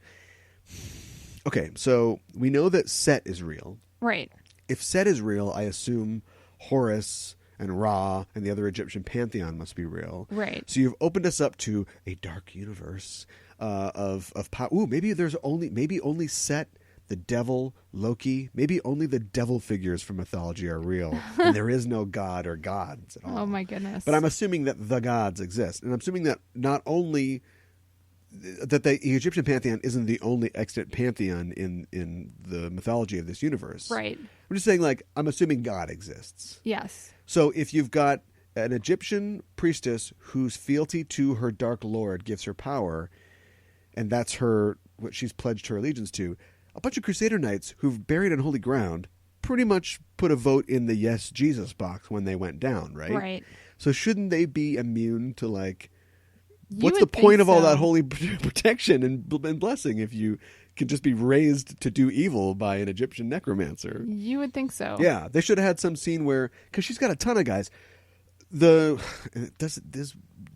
okay, so we know that Set is real. Right. If Set is real, I assume Horus and Ra and the other Egyptian pantheon must be real. Right. So you've opened us up to a dark universe of power. Ooh, maybe only Set, the devil, Loki. Maybe only the devil figures from mythology are real, and there is no god or gods at all. Oh my goodness! But I'm assuming that the gods exist, and I'm assuming that not only that the Egyptian pantheon isn't the only extant pantheon in the mythology of this universe. Right. I'm just saying, like, I'm assuming God exists. Yes. So if you've got an Egyptian priestess whose fealty to her dark lord gives her power, and that's what she's pledged her allegiance to, a bunch of Crusader Knights who've buried on holy ground pretty much put a vote in the yes Jesus box when they went down, right? Right. So shouldn't they be immune to, like, what's the point of all that holy protection and blessing if you can just be raised to do evil by an Egyptian necromancer? You would think so. Yeah, they should have had some scene where, because she's got a ton of guys. Does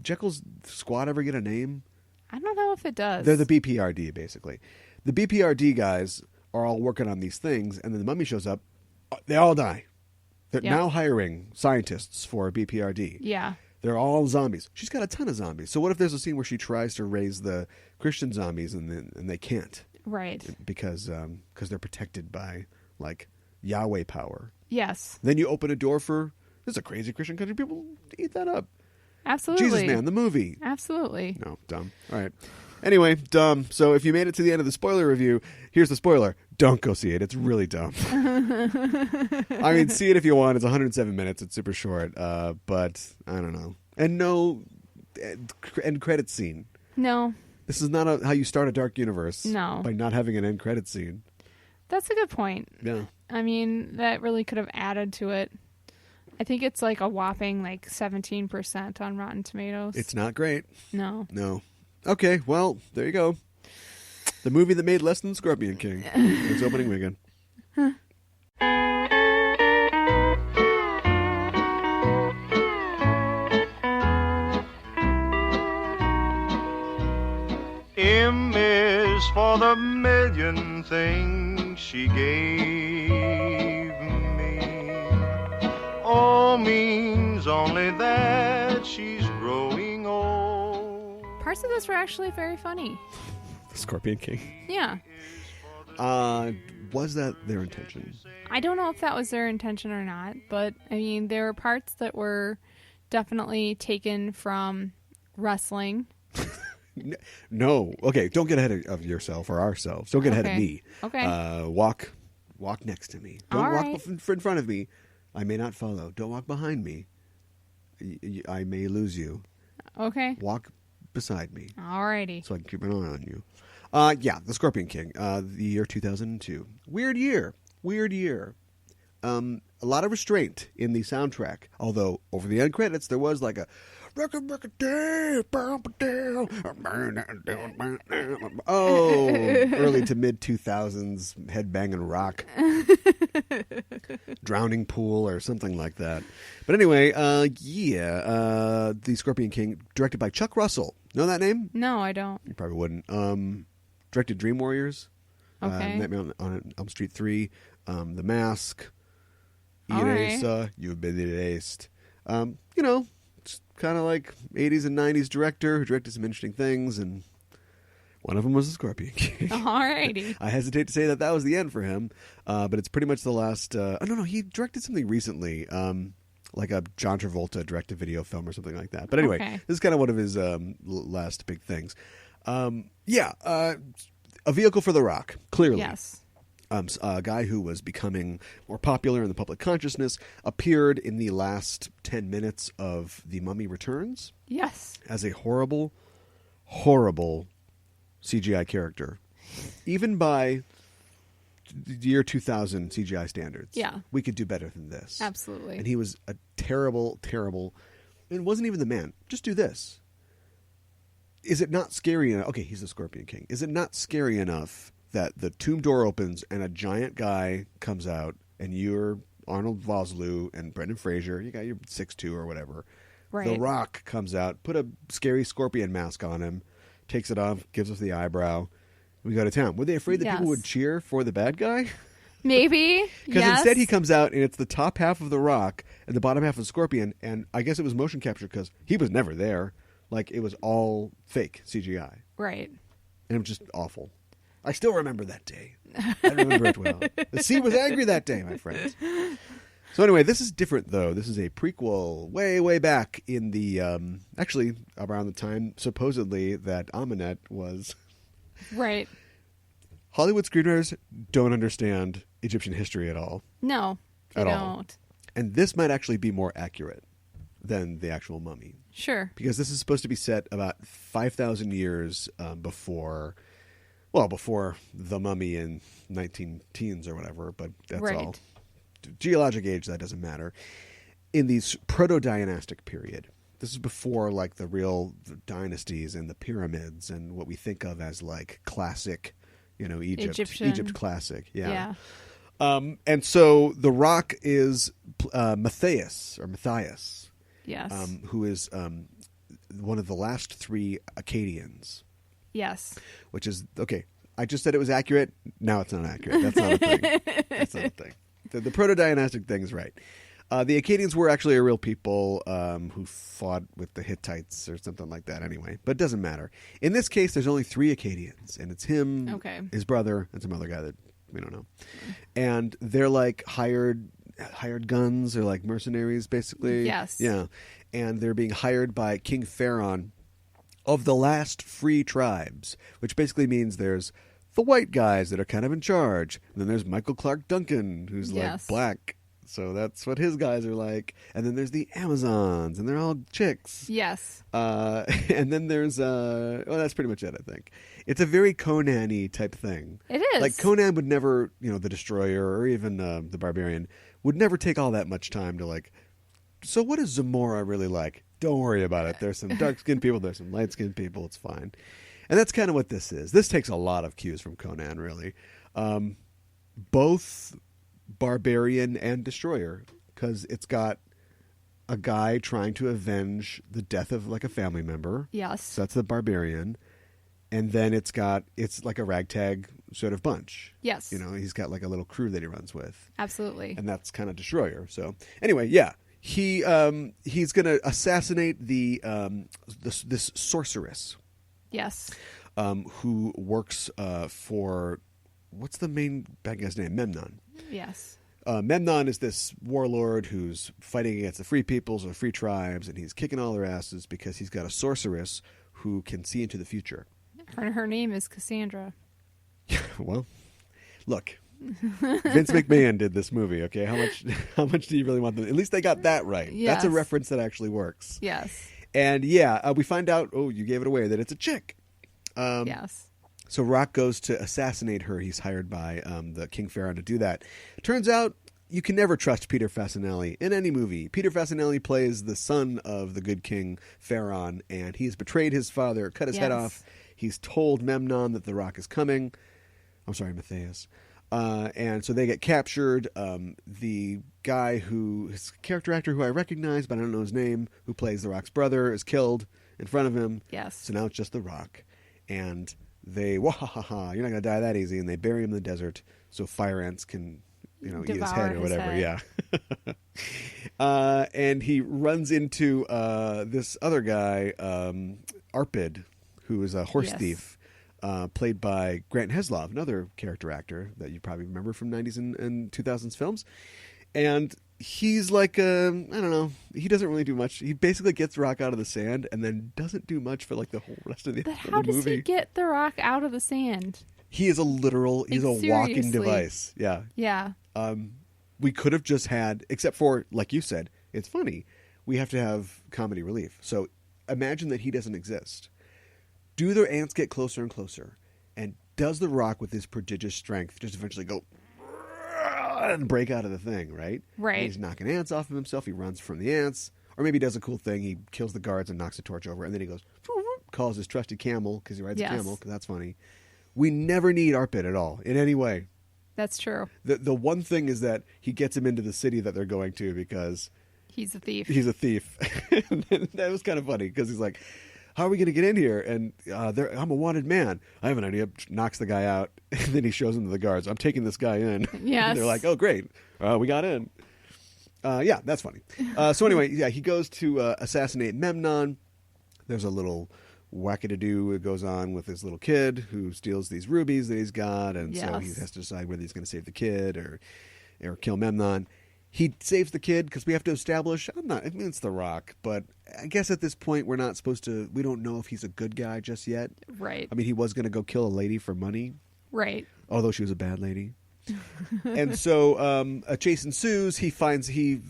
Jekyll's squad ever get a name? I don't know if it does. They're the BPRD, basically. The BPRD guys are all working on these things, and then the mummy shows up. They all die. They're now hiring scientists for BPRD. Yeah. They're all zombies. She's got a ton of zombies. So what if there's a scene where she tries to raise the Christian zombies and they can't? Right. Because they're protected by, like, Yahweh power. Yes. Then you open a door for, this is a crazy Christian country, people eat that up. Absolutely. Jesus Man, the movie. Absolutely. No, dumb. All right. Anyway, dumb. So if you made it to the end of the spoiler review, here's the spoiler. Don't go see it. It's really dumb. I mean, see it if you want. It's 107 minutes. It's super short. But I don't know. And no end credit scene. No. This is not how you start a dark universe. No. By not having an end credit scene. That's a good point. Yeah. I mean, that really could have added to it. I think it's like a whopping 17% on Rotten Tomatoes. It's not great. No. No. Okay, well, there you go. The movie that made less than Scorpion King. Its opening weekend. M is for the million things she gave me. O means only that she's growing old. Parts of this were actually very funny. Scorpion King. Yeah. Was that their intention? I don't know if that was their intention or not, but I mean, there were parts that were definitely taken from wrestling. No. Okay, don't get ahead of yourself or ourselves. Don't get ahead of me. Okay. Walk next to me. Don't All walk right. in front of me. I may not follow. Don't walk behind me. I may lose you. Okay. Walk beside me Alrighty. so I can keep an eye on you. Yeah, The Scorpion King, the year 2002. Weird year. A lot of restraint in the soundtrack. Although, over the end credits, there was like a... Oh, early to mid 2000s headbanging rock, drowning pool or something like that. But anyway, The Scorpion King, directed by Chuck Russell. Know that name? No, I don't. You probably wouldn't. Directed Dream Warriors. Okay. Nightmare on Elm Street 3. The Mask. All right. You've been erased. It's kind of like 80s and 90s director who directed some interesting things, and one of them was The Scorpion King. Alrighty. I hesitate to say that was the end for him, but it's pretty much the last... no, he directed something recently, like a John Travolta direct-to-video film or something like that. But anyway, Okay. This is kind of one of his last big things. A vehicle for The Rock, clearly. Yes. A guy who was becoming more popular in the public consciousness appeared in the last 10 minutes of The Mummy Returns Yes. as a horrible, horrible CGI character. Even by the year 2000 CGI standards. Yeah. We could do better than this. Absolutely. And he was a terrible, terrible... And it wasn't even the man. Just do this. Is it not scary enough? Okay, he's the Scorpion King. Is it not scary enough that the tomb door opens and a giant guy comes out and you're Arnold Vosloo and Brendan Fraser, you got your 6'2" or whatever. Right. The Rock comes out, put a scary scorpion mask on him, takes it off, gives us the eyebrow. We go to town. Were they afraid that people Yes. would cheer for the bad guy? Maybe. Because Yes. instead he comes out and it's the top half of The Rock and the bottom half of the Scorpion, and I guess it was motion capture because he was never there. Like, it was all fake CGI. Right. And it was just awful. I still remember that day. I remember it well. The sea was angry that day, my friends. So anyway, this is different, though. This is a prequel way, way back in the... actually, around the time, supposedly, that Amenet was... Right. Hollywood screenwriters don't understand Egyptian history at all. No. They At don't. all. And this might actually be more accurate than the actual mummy. Sure. Because this is supposed to be set about 5,000 years before the mummy in 19 teens or whatever, but that's Right. all. Geologic age, that doesn't matter. In the proto-dynastic period, this is before like the real dynasties and the pyramids and what we think of as like classic, Egyptian. Egypt classic. Yeah. And so The Rock is Matthias, Yes. who is one of the last three Akkadians. Yes. Which is, okay, I just said it was accurate. Now it's not accurate. That's not a thing. That's not a thing. The proto-dynastic thing is right. The Akkadians were actually a real people who fought with the Hittites or something like that anyway. But it doesn't matter. In this case, there's only three Akkadians. And it's him, Okay. his brother, and some other guy that we don't know. And they're like hired guns or like mercenaries, basically. Yes. Yeah. And they're being hired by King Pharaoh of the last free tribes, which basically means there's the white guys that are kind of in charge. And then there's Michael Clark Duncan, who's like Yes. black. So that's what his guys are like. And then there's the Amazons, and they're all chicks. Yes. And then there's, that's pretty much it, I think. It's a very Conan-y type thing. It is. Like Conan would never, the Destroyer or even the Barbarian, would never take all that much time to like, so what is Zamora really like? Don't worry about it. There's some dark-skinned people. There's some light-skinned people. It's fine. And that's kind of what this is. This takes a lot of cues from Conan, really. Both Barbarian and Destroyer, because it's got a guy trying to avenge the death of like a family member. Yes. So that's the Barbarian. And then it's like a ragtag sort of bunch. Yes. He's got like a little crew that he runs with. Absolutely. And that's kind of Destroyer. So anyway, yeah. He's going to assassinate this sorceress. Yes. who works for, what's the main bad guy's name? Memnon. Yes. Memnon is this warlord who's fighting against the free peoples or free tribes, and he's kicking all their asses because he's got a sorceress who can see into the future. Her name is Cassandra. Well, look, Vince McMahon did this movie. Okay, how much do you really want them? At least they got that right. Yes. That's a reference that actually works. Yes. And we find out. Oh, you gave it away that it's a chick. Yes. So Rock goes to assassinate her. He's hired by the King Pharaoh to do that. Turns out you can never trust Peter Fasinelli in any movie. Peter Fasinelli plays the son of the good King Pharaoh, and he's betrayed his father, cut his head off. He's told Memnon that the Rock is coming. I'm sorry, Matthias. And so they get captured. The guy his character actor who I recognize, but I don't know his name, who plays the Rock's brother, is killed in front of him. Yes. So now it's just the Rock. And they, you're not going to die that easy. And they bury him in the desert so fire ants can, eat his head or whatever. Yeah. And he runs into this other guy, Arpid, who is a horse thief, played by Grant Heslov, another character actor that you probably remember from 90s and 2000s films. And he's like, I don't know, he doesn't really do much. He basically gets Rock out of the sand and then doesn't do much for like the whole rest of the movie. How does he get the Rock out of the sand? He is he's a walking device. Yeah. Yeah. We could have just had, except for, like you said, it's funny, we have to have comedy relief. So imagine that he doesn't exist. Do the ants get closer and closer? And does the Rock, with his prodigious strength, just eventually go and break out of the thing, right? Right. And he's knocking ants off of himself. He runs from the ants. Or maybe he does a cool thing. He kills the guards and knocks the torch over. And then he goes, calls his trusty camel, because he rides a camel, because that's funny. We never need Arpid at all, in any way. That's true. The one thing is that he gets him into the city that they're going to because he's a thief. He's a thief. That was kind of funny because he's like, how are we going to get in here? And I'm a wanted man. I have an idea. Knocks the guy out. And then he shows him to the guards. I'm taking this guy in. Yes. And they're like, oh, great. We got in. Yeah, that's funny. So anyway, he goes to assassinate Memnon. There's a little wackadoo that goes on with this little kid who steals these rubies that he's got. And so he has to decide whether he's going to save the kid or kill Memnon. He saves the kid because we have to establish, it's The Rock, but I guess at this point we don't know if he's a good guy just yet. Right. I mean, he was going to go kill a lady for money. Right. Although she was a bad lady. And so a chase ensues. He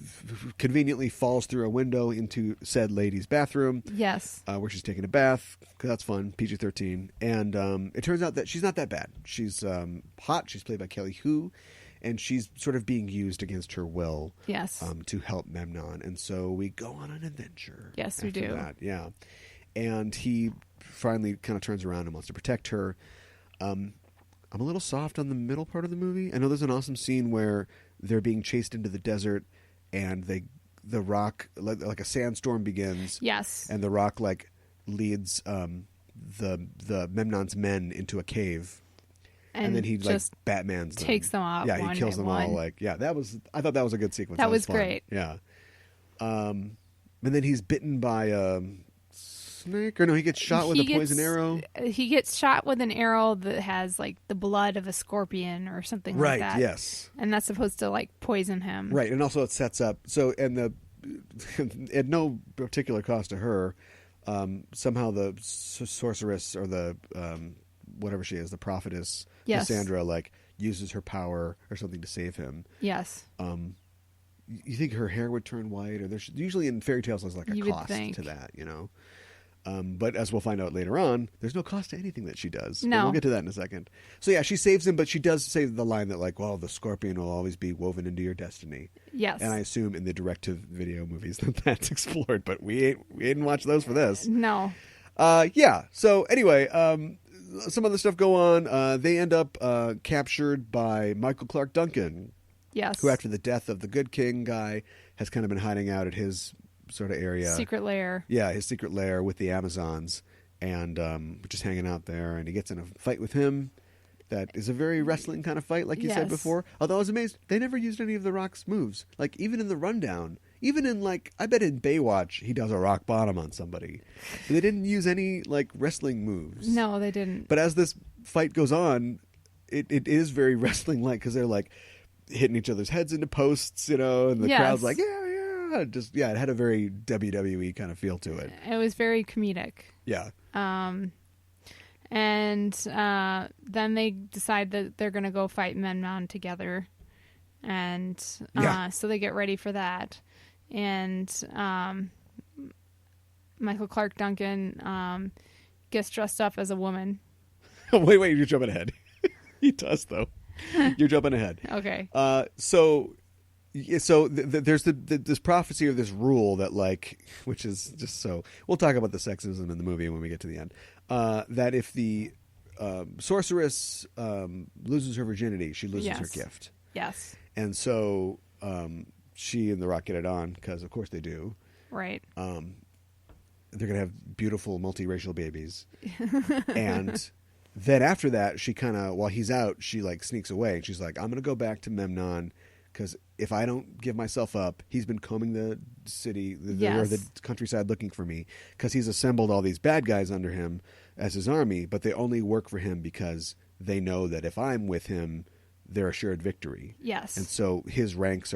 conveniently falls through a window into said lady's bathroom. Yes. Where she's taking a bath. That's fun. PG-13. And it turns out that she's not that bad. She's hot. She's played by Kelly Hu. And she's sort of being used against her will. Yes. To help Memnon. And so we go on an adventure. Yes, we do. That. Yeah. And he finally kind of turns around and wants to protect her. I'm a little soft on the middle part of the movie. I know there's an awesome scene where they're being chased into the desert and the Rock, like a sandstorm begins. Yes. And the Rock leads the Memnon's men into a cave. And then he just Batman's them. Takes them out. Yeah, he kills them all. I thought that was a good sequence. That was fun. great. Yeah. And then he's bitten by a snake, or no, he gets shot with a poison arrow. He gets shot with an arrow that has the blood of a scorpion or something like that. Right. Yes. And that's supposed to poison him. Right, and also it sets up at no particular cost to her. Somehow the sorceress or the whatever she is, the prophetess, Cassandra, uses her power or something to save him. Yes. You think her hair would turn white, or there's usually in fairy tales there's a cost to that, But as we'll find out later on, there's no cost to anything that she does. No. But we'll get to that in a second. So yeah, she saves him, but she does say the line that well, the scorpion will always be woven into your destiny. Yes. And I assume in the direct-to-video movies that's explored, but we didn't watch those for this. No. Yeah. So anyway, some other stuff go on. They end up captured by Michael Clark Duncan. Yes. Who, after the death of the Good King guy, has kind of been hiding out at his sort of area. Secret lair. Yeah, his secret lair with the Amazons. And just hanging out there. And he gets in a fight with him. That is a very wrestling kind of fight, like you said before. Although I was amazed, they never used any of The Rock's moves. Even in the rundown, even in I bet in Baywatch he does a rock bottom on somebody. They didn't use any wrestling moves. No, they didn't. But as this fight goes on, it is very wrestling-like because they're hitting each other's heads into posts, and the crowd's like, yeah. Just, it had a very WWE kind of feel to it. It was very comedic. Yeah. And then they decide that they're going to go fight Memnon together. And so they get ready for that. And Michael Clark Duncan gets dressed up as a woman. Wait, you're jumping ahead. He does, though. You're jumping ahead. Okay. So there's this prophecy or this rule that which is just so, we'll talk about the sexism in the movie when we get to the end, that if the sorceress loses her virginity, she loses her gift. Yes. And so she and the Rock get it on because of course they do. Right. They're gonna have beautiful multiracial babies. And then after that, she kind of, while he's out, she sneaks away. She's like, I'm gonna go back to Memnon because if I don't give myself up, he's been combing the city or the countryside looking for me because he's assembled all these bad guys under him as his army, but they only work for him because they know that if I'm with him, they're assured victory. Yes. And so his ranks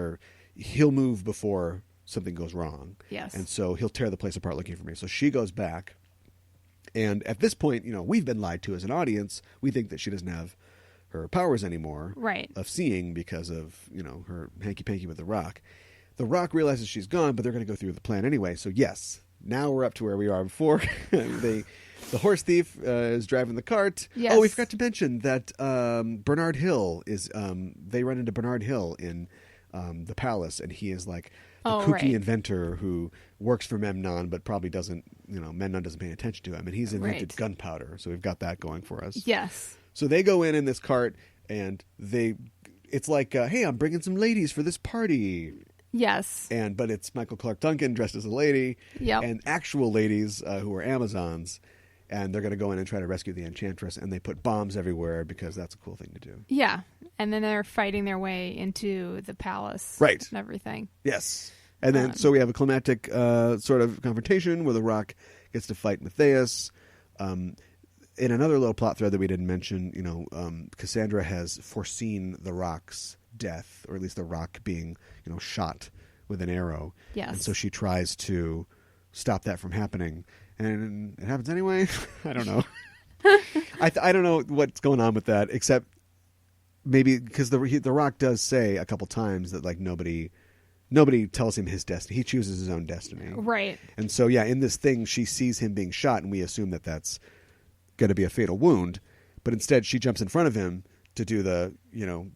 he'll move before something goes wrong. Yes. And so he'll tear the place apart looking for me. So she goes back. And at this point, we've been lied to as an audience. We think that she doesn't have her powers anymore, right, of seeing because of, her hanky-panky with the Rock. The Rock realizes she's gone, but they're going to go through the plan anyway. So yes, now we're up to where we are before. The horse thief is driving the cart. Yes. Oh, we forgot to mention that Bernard Hill is, they run into Bernard Hill in the palace, and he is the kooky inventor who works for Memnon, but probably doesn't, Memnon doesn't pay attention to him. And he's invented gunpowder, so we've got that going for us. Yes. So they go in this cart, and it's hey, I'm bringing some ladies for this party. Yes. But it's Michael Clark Duncan dressed as a lady, and actual ladies who are Amazons, and they're going to go in and try to rescue the Enchantress, and they put bombs everywhere because that's a cool thing to do. Yeah, and then they're fighting their way into the palace, right, and everything. Yes, and then so we have a climactic sort of confrontation where the Rock gets to fight Matthias. In another little plot thread that we didn't mention, Cassandra has foreseen the Rock's death, or at least the Rock being, shot with an arrow. Yes. And so she tries to stop that from happening. And it happens anyway. I don't know. I don't know what's going on with that, except maybe because the Rock does say a couple times that nobody tells him his destiny. He chooses his own destiny. Right. And so, in this thing, she sees him being shot, and we assume that that's going to be a fatal wound. But instead, she jumps in front of him to do the,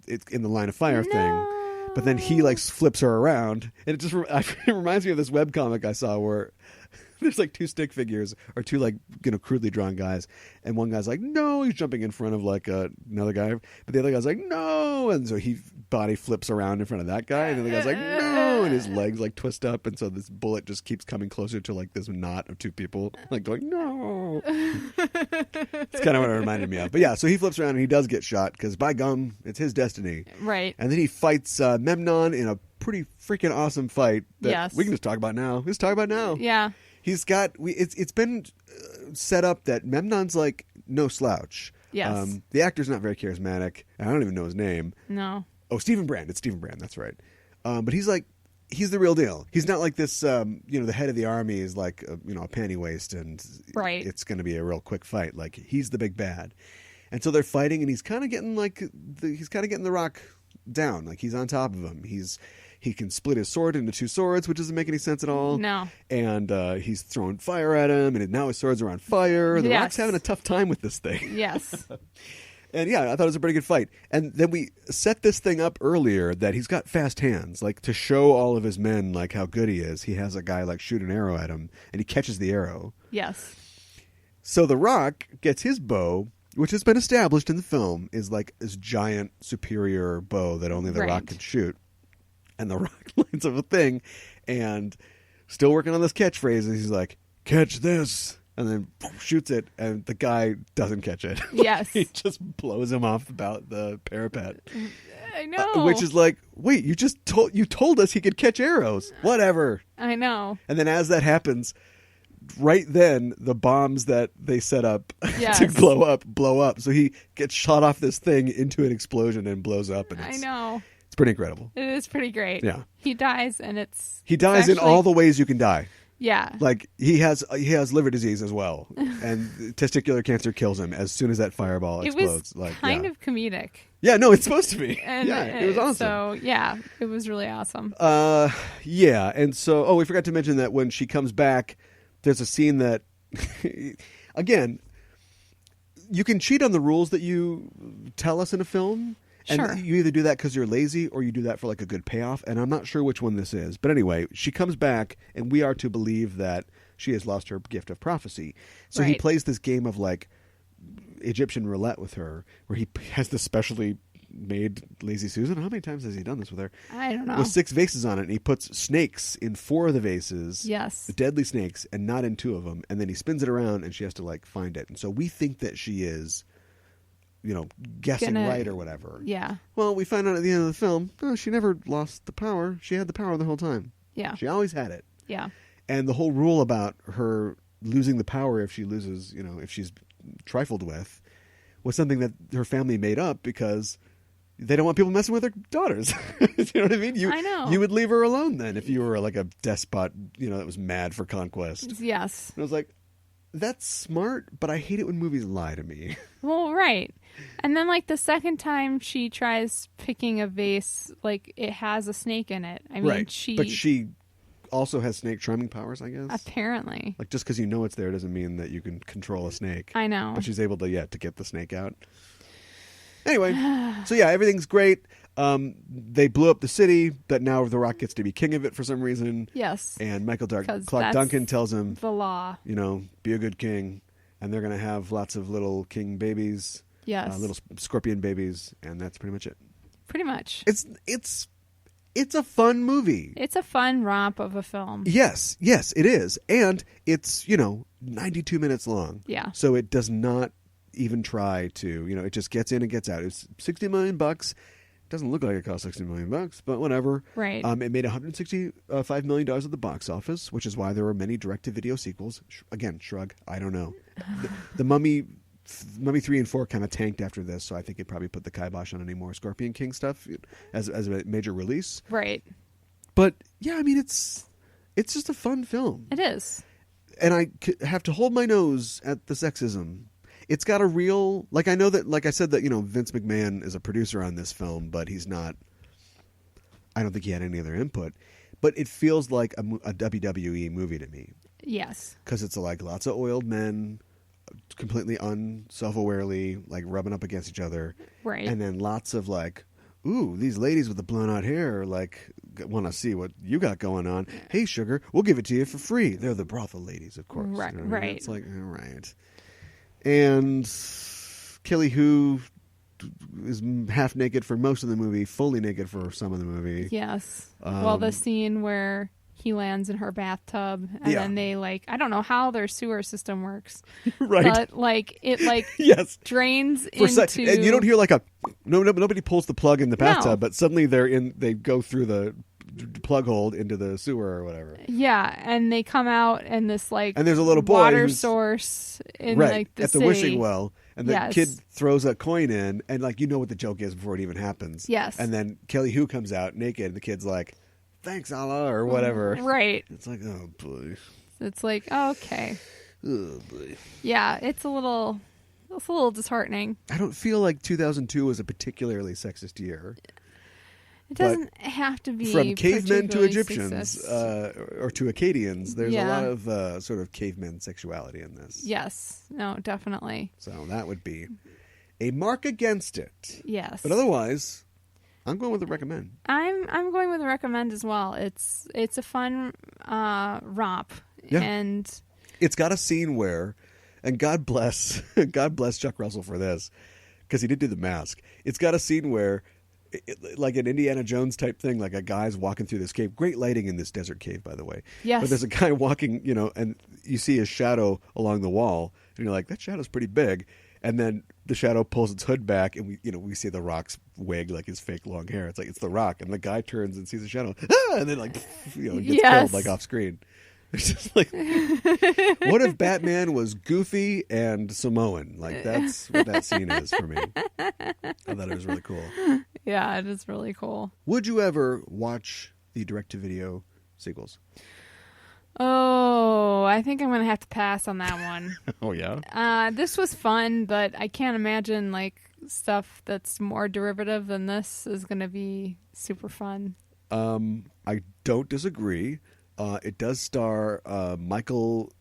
it's in the line of fire thing. But then he flips her around, and it reminds me of this webcomic I saw where there's two stick figures or two crudely drawn guys, and one guy's no, he's jumping in front of another guy, but the other guy's no, and so he body flips around in front of that guy, and the other guy's no, and his legs twist up, and so this bullet just keeps coming closer to this knot of two people going no. It's kind of what it reminded me of. But yeah, so he flips around and he does get shot because by gum, it's his destiny. Right. And then he fights Memnon in a pretty freaking awesome fight that we can just talk about now. Let's talk about now. Yeah. He's got it's been set up that Memnon's no slouch. Yes. The actor's not very charismatic. I don't even know his name. No. Oh, Stephen Brand. It's Stephen Brand. That's right. But he's the real deal. He's not this. The head of the army is a panty waist, and it's going to be a real quick fight. He's the big bad, and so they're fighting, and he's kind of getting the Rock down. He's on top of him. He can split his sword into two swords, which doesn't make any sense at all. No. And he's throwing fire at him, and now his swords are on fire. The Rock's having a tough time with this thing. Yes. And I thought it was a pretty good fight. And then we set this thing up earlier that he's got fast hands, to show all of his men how good he is. He has a guy shoot an arrow at him, and he catches the arrow. Yes. So the Rock gets his bow, which has been established in the film, is this giant superior bow that only the Rock can shoot. And the Rock lines up a thing, and still working on this catchphrase. And he's like, "Catch this!" and then shoots it, and the guy doesn't catch it. Yes. He just blows him off about the parapet. I know. Which is like, wait, you told us he could catch arrows. Whatever. I know. And then as that happens, right then the bombs that they set up to blow up. So he gets shot off this thing into an explosion and blows up. And I know. It's pretty incredible. It is pretty great. Yeah. He dies, and he dies in all the ways you can die. Yeah. Like he has liver disease as well, and testicular cancer kills him as soon as that fireball explodes. It was kind of comedic. Yeah, no, it's supposed to be. And it was awesome. So yeah, it was really awesome. Yeah, and so we forgot to mention that when she comes back, there's a scene that, again, you can cheat on the rules that you tell us in a film. And sure. You either do that because you're lazy or you do that for like a good payoff. And I'm not sure which one this is. But anyway, she comes back and we are to believe that she has lost her gift of prophecy. So he plays this game of like Egyptian roulette with her where he has this specially made Lazy Susan. How many times has he done this with her? I don't know. With 6 vases on it. And he puts snakes in 4 of the vases. Yes. The deadly snakes and not in 2 of them. And then he spins it around and she has to like find it. And so we think that she is... guessing right or whatever. Yeah. Well, we find out at the end of the film, no, she never lost the power. She had the power the whole time. Yeah. She always had it. Yeah. And the whole rule about her losing the power if she loses, if she's trifled with, was something that her family made up because they don't want people messing with their daughters. You know what I mean? I know. You would leave her alone then if you were like a despot, that was mad for conquest. Yes. And I was like, that's smart, but I hate it when movies lie to me. Well, right. And then, like, the second time she tries picking a vase, like, it has a snake in it. I mean, right. But she also has snake charming powers, I guess. Apparently. Like, just because you know it's there doesn't mean that you can control a snake. I know. But she's able to get the snake out. Anyway, so yeah, everything's great. They blew up the city, but now The Rock gets to be king of it for some reason. Yes. And Michael Clark Duncan tells him, the law. Be a good king. And they're going to have lots of little king babies. Yes. Little scorpion babies. And that's pretty much it. Pretty much. It's a fun movie. It's a fun romp of a film. Yes, it is. And it's, 92 minutes long. Yeah. So it does not even try to, it just gets in and gets out. It's $60 million. Doesn't look like it cost $60 million, but whatever. Right. It made $165 million at the box office, which is why there were many direct-to-video sequels. Again, shrug. I don't know. The Mummy 3 and 4 kind of tanked after this, so I think it probably put the kibosh on any more Scorpion King stuff as a major release. Right. But yeah, I mean, it's just a fun film. It is. And I have to hold my nose at the sexism. It's got a real, I know that, I said that, Vince McMahon is a producer on this film, but he's not, I don't think he had any other input. But it feels like a WWE movie to me. Yes. Because it's lots of oiled men, completely self-awarely, rubbing up against each other. Right. And then lots of ooh, these ladies with the blown out hair, want to see what you got going on. Hey, sugar, we'll give it to you for free. They're the brothel ladies, of course. Right. Right. It's all right. And Kelly Hu is half naked for most of the movie, fully naked for some of the movie. Yes. Well, the scene where he lands in her bathtub and then they I don't know how their sewer system works. Right. But it yes. drains into... And you don't hear nobody pulls the plug in the bathtub, but suddenly they go through the plug hole into the sewer or whatever. Yeah, and they come out and this and there's a little boy water source in the at the city. wishing well, and the kid throws a coin in, and what the joke is before it even happens. Yes, and then Kelly Hu comes out naked, and the kid's like, "Thanks, Allah," or whatever. Right. It's oh boy. It's okay. Oh boy. Yeah, it's a little disheartening. I don't feel like 2002 was a particularly sexist year. It doesn't have to be from cavemen to Egyptians or to Akkadians. There's a lot of sort of caveman sexuality in this. Yes. No, definitely. So that would be a mark against it. Yes. But otherwise, I'm going with a recommend. I'm going with a recommend as well. It's a fun romp. Yeah. And it's got a scene where, and God bless Chuck Russell for this, because he did do The Mask. It's got a scene where like an Indiana Jones type thing, like a guy's walking through this cave. Great lighting in this desert cave, by the way. Yes. But there's a guy walking, and you see his shadow along the wall, and you're like, that shadow's pretty big. And then the shadow pulls its hood back, and we see the Rock's wig, like his fake long hair. It's like it's the Rock, and the guy turns and sees the shadow, and then gets killed like off screen. It's just like, what if Batman was goofy and Samoan? Like that's what that scene is for me. I thought it was really cool. Yeah, it is really cool. Would you ever watch the direct-to-video sequels? Oh, I think I'm going to have to pass on that one. Oh, yeah? This was fun, but I can't imagine stuff that's more derivative than this is going to be super fun. I don't disagree. It does star Michael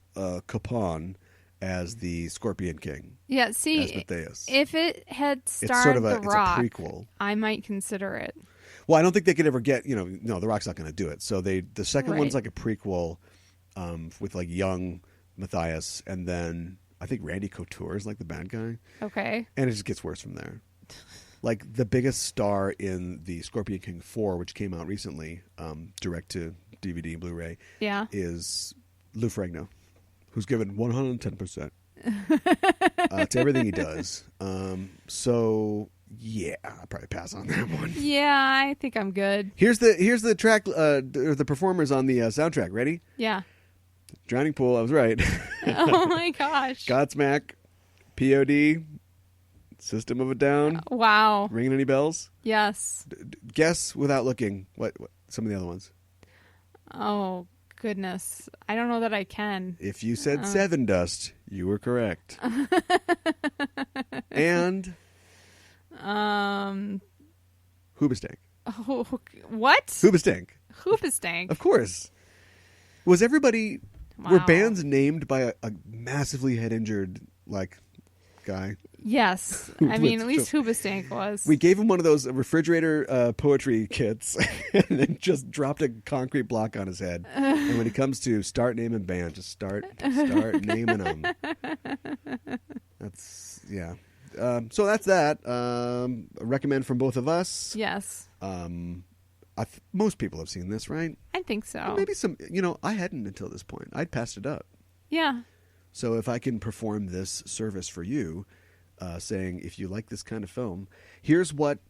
Capon as the Scorpion King. Yeah, see, if it had starred The Rock, it's a prequel. I might consider it. Well, I don't think they could ever get, no, The Rock's not going to do it. So the second one's like a prequel with young Matthias, and then I think Randy Couture is like the bad guy. Okay. And it just gets worse from there. Like the biggest star in the Scorpion King 4, which came out recently, direct to DVD and Blu-ray, is Lou Ferrigno, who's given 110% to everything he does. So yeah, I'll probably pass on that one. Yeah, I think I'm good. Here's the track, the performers on the soundtrack. Ready? Yeah. Drowning Pool. I was right. Oh my gosh. Godsmack, POD, System of a Down. Wow. Ringing any bells? Yes. Guess without looking. What some of the other ones? Oh goodness, I don't know that I can. If you said Seven Dust, you were correct. And Hoobastank. Oh, what? Hoobastank. Hoobastank. Of course. Was everybody? Wow. Were bands named by a massively head injured guy? Yes, I mean at least Hoobastank was. We gave him one of those refrigerator poetry kits, and then just dropped a concrete block on his head. And when he comes to start naming bands, just start naming them. That's so that's that. A recommend from both of us. Yes. Most people have seen this, right? I think so. Maybe some. I hadn't until this point. I'd passed it up. Yeah. So if I can perform this service for you, saying if you like this kind of film, here's what,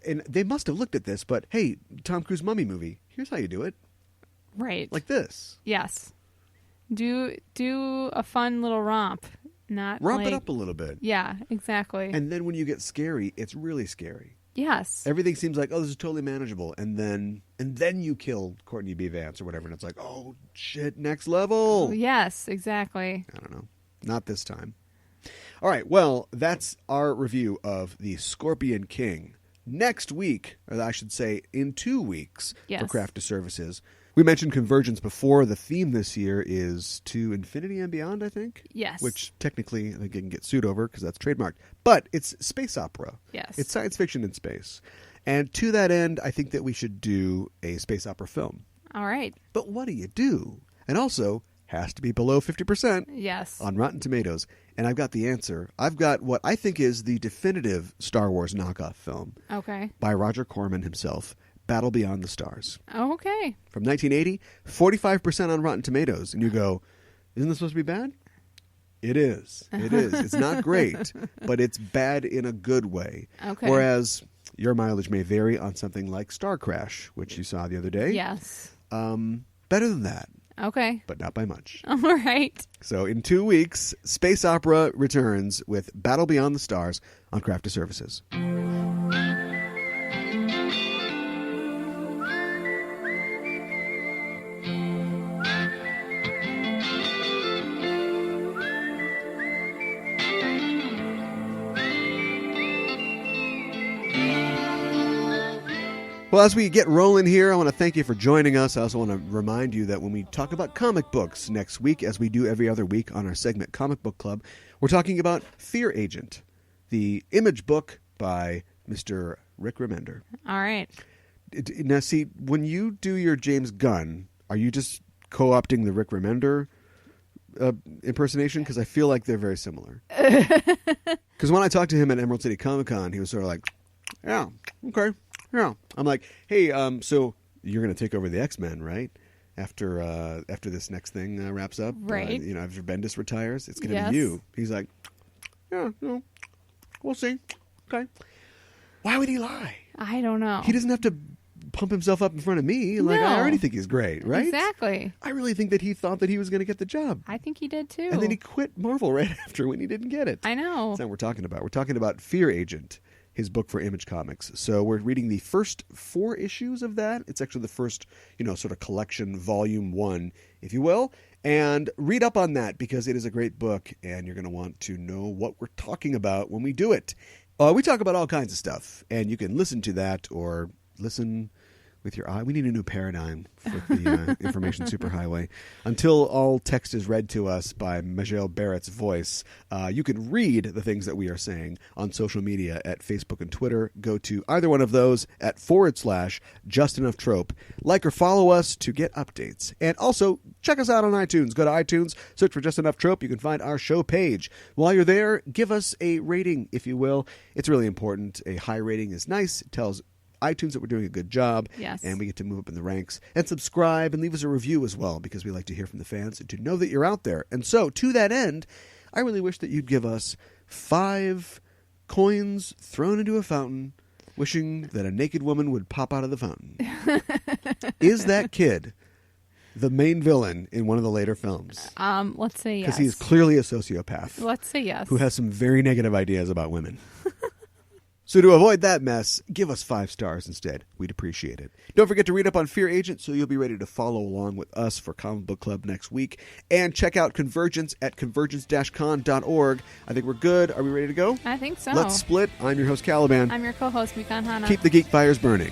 and they must have looked at this, but hey, Tom Cruise mummy movie, here's how you do it. Right. Like this. Yes. Do a fun little romp. Not romp it up a little bit. Yeah, exactly. And then when you get scary, it's really scary. Yes. Everything seems like, oh, this is totally manageable. And then you kill Courtney B. Vance or whatever, and it's like, oh, shit, next level. Yes, exactly. I don't know. Not this time. All right, well, that's our review of The Scorpion King. Next week, or I should say in 2 weeks, for Craft to Services, we mentioned Convergence before. The theme this year is To Infinity and Beyond, I think. Yes. Which technically they can get sued over because that's trademarked. But it's space opera. Yes. It's science fiction in space. And to that end, I think that we should do a space opera film. All right. But what do you do? And also, has to be below 50% yes. on Rotten Tomatoes. And I've got the answer. I've got what I think is the definitive Star Wars knockoff film. Okay. By Roger Corman himself. Battle Beyond the Stars. Oh, okay. From 1980, 45% on Rotten Tomatoes. And you go, isn't this supposed to be bad? It is. It is. It's not great, but it's bad in a good way. Okay. Whereas your mileage may vary on something like Star Crash, which you saw the other day. Yes. Better than that. Okay. But not by much. All right. So in 2 weeks, Space Opera returns with Battle Beyond the Stars on Craft to Services. Well, as we get rolling here, I want to thank you for joining us. I also want to remind you that when we talk about comic books next week, as we do every other week on our segment Comic Book Club, we're talking about Fear Agent, the Image book by Mr. Rick Remender. All right. Now, see, when you do your James Gunn, are you just co-opting the Rick Remender impersonation? Because I feel like they're very similar. Because when I talked to him at Emerald City Comic Con, he was sort of like, yeah, okay. Yeah. I'm like, hey, so you're going to take over the X-Men, right? After this next thing wraps up, right? After Bendis retires, it's going to Yes. be you. He's like, yeah, no, we'll see. Okay. Why would he lie? I don't know. He doesn't have to pump himself up in front of me. Like, I already think he's great, right? Exactly. I really think that he thought that he was going to get the job. I think he did too. And then he quit Marvel right after when he didn't get it. I know. That's not what we're talking about. We're talking about Fear Agent, his book for Image Comics. So we're reading the first 4 issues of that. It's actually the first, sort of collection, volume 1, if you will. And read up on that because it is a great book and you're going to want to know what we're talking about when we do it. We talk about all kinds of stuff, and you can listen to that or listen with your eye. We need a new paradigm with the information superhighway. Until all text is read to us by Majel Barrett's voice, you can read the things that we are saying on social media at Facebook and Twitter. Go to either one of those at /JustEnoughTrope. Like or follow us to get updates. And also, check us out on iTunes. Go to iTunes, search for Just Enough Trope. You can find our show page. While you're there, give us a rating, if you will. It's really important. A high rating is nice. It tells iTunes that we're doing a good job. Yes. And we get to move up in the ranks. And subscribe and leave us a review as well, because we like to hear from the fans and to know that you're out there. And so, to that end, I really wish that you'd give us 5 coins thrown into a fountain, wishing that a naked woman would pop out of the fountain. Is that kid the main villain in one of the later films? Let's say yes. Because he is clearly a sociopath. Let's say yes. Who has some very negative ideas about women. So to avoid that mess, give us 5 stars instead. We'd appreciate it. Don't forget to read up on Fear Agent so you'll be ready to follow along with us for Comic Book Club next week. And check out Convergence at convergence-con.org. I think we're good. Are we ready to go? I think so. Let's split. I'm your host, Caliban. I'm your co-host, Mikan Hana. Keep the geek fires burning.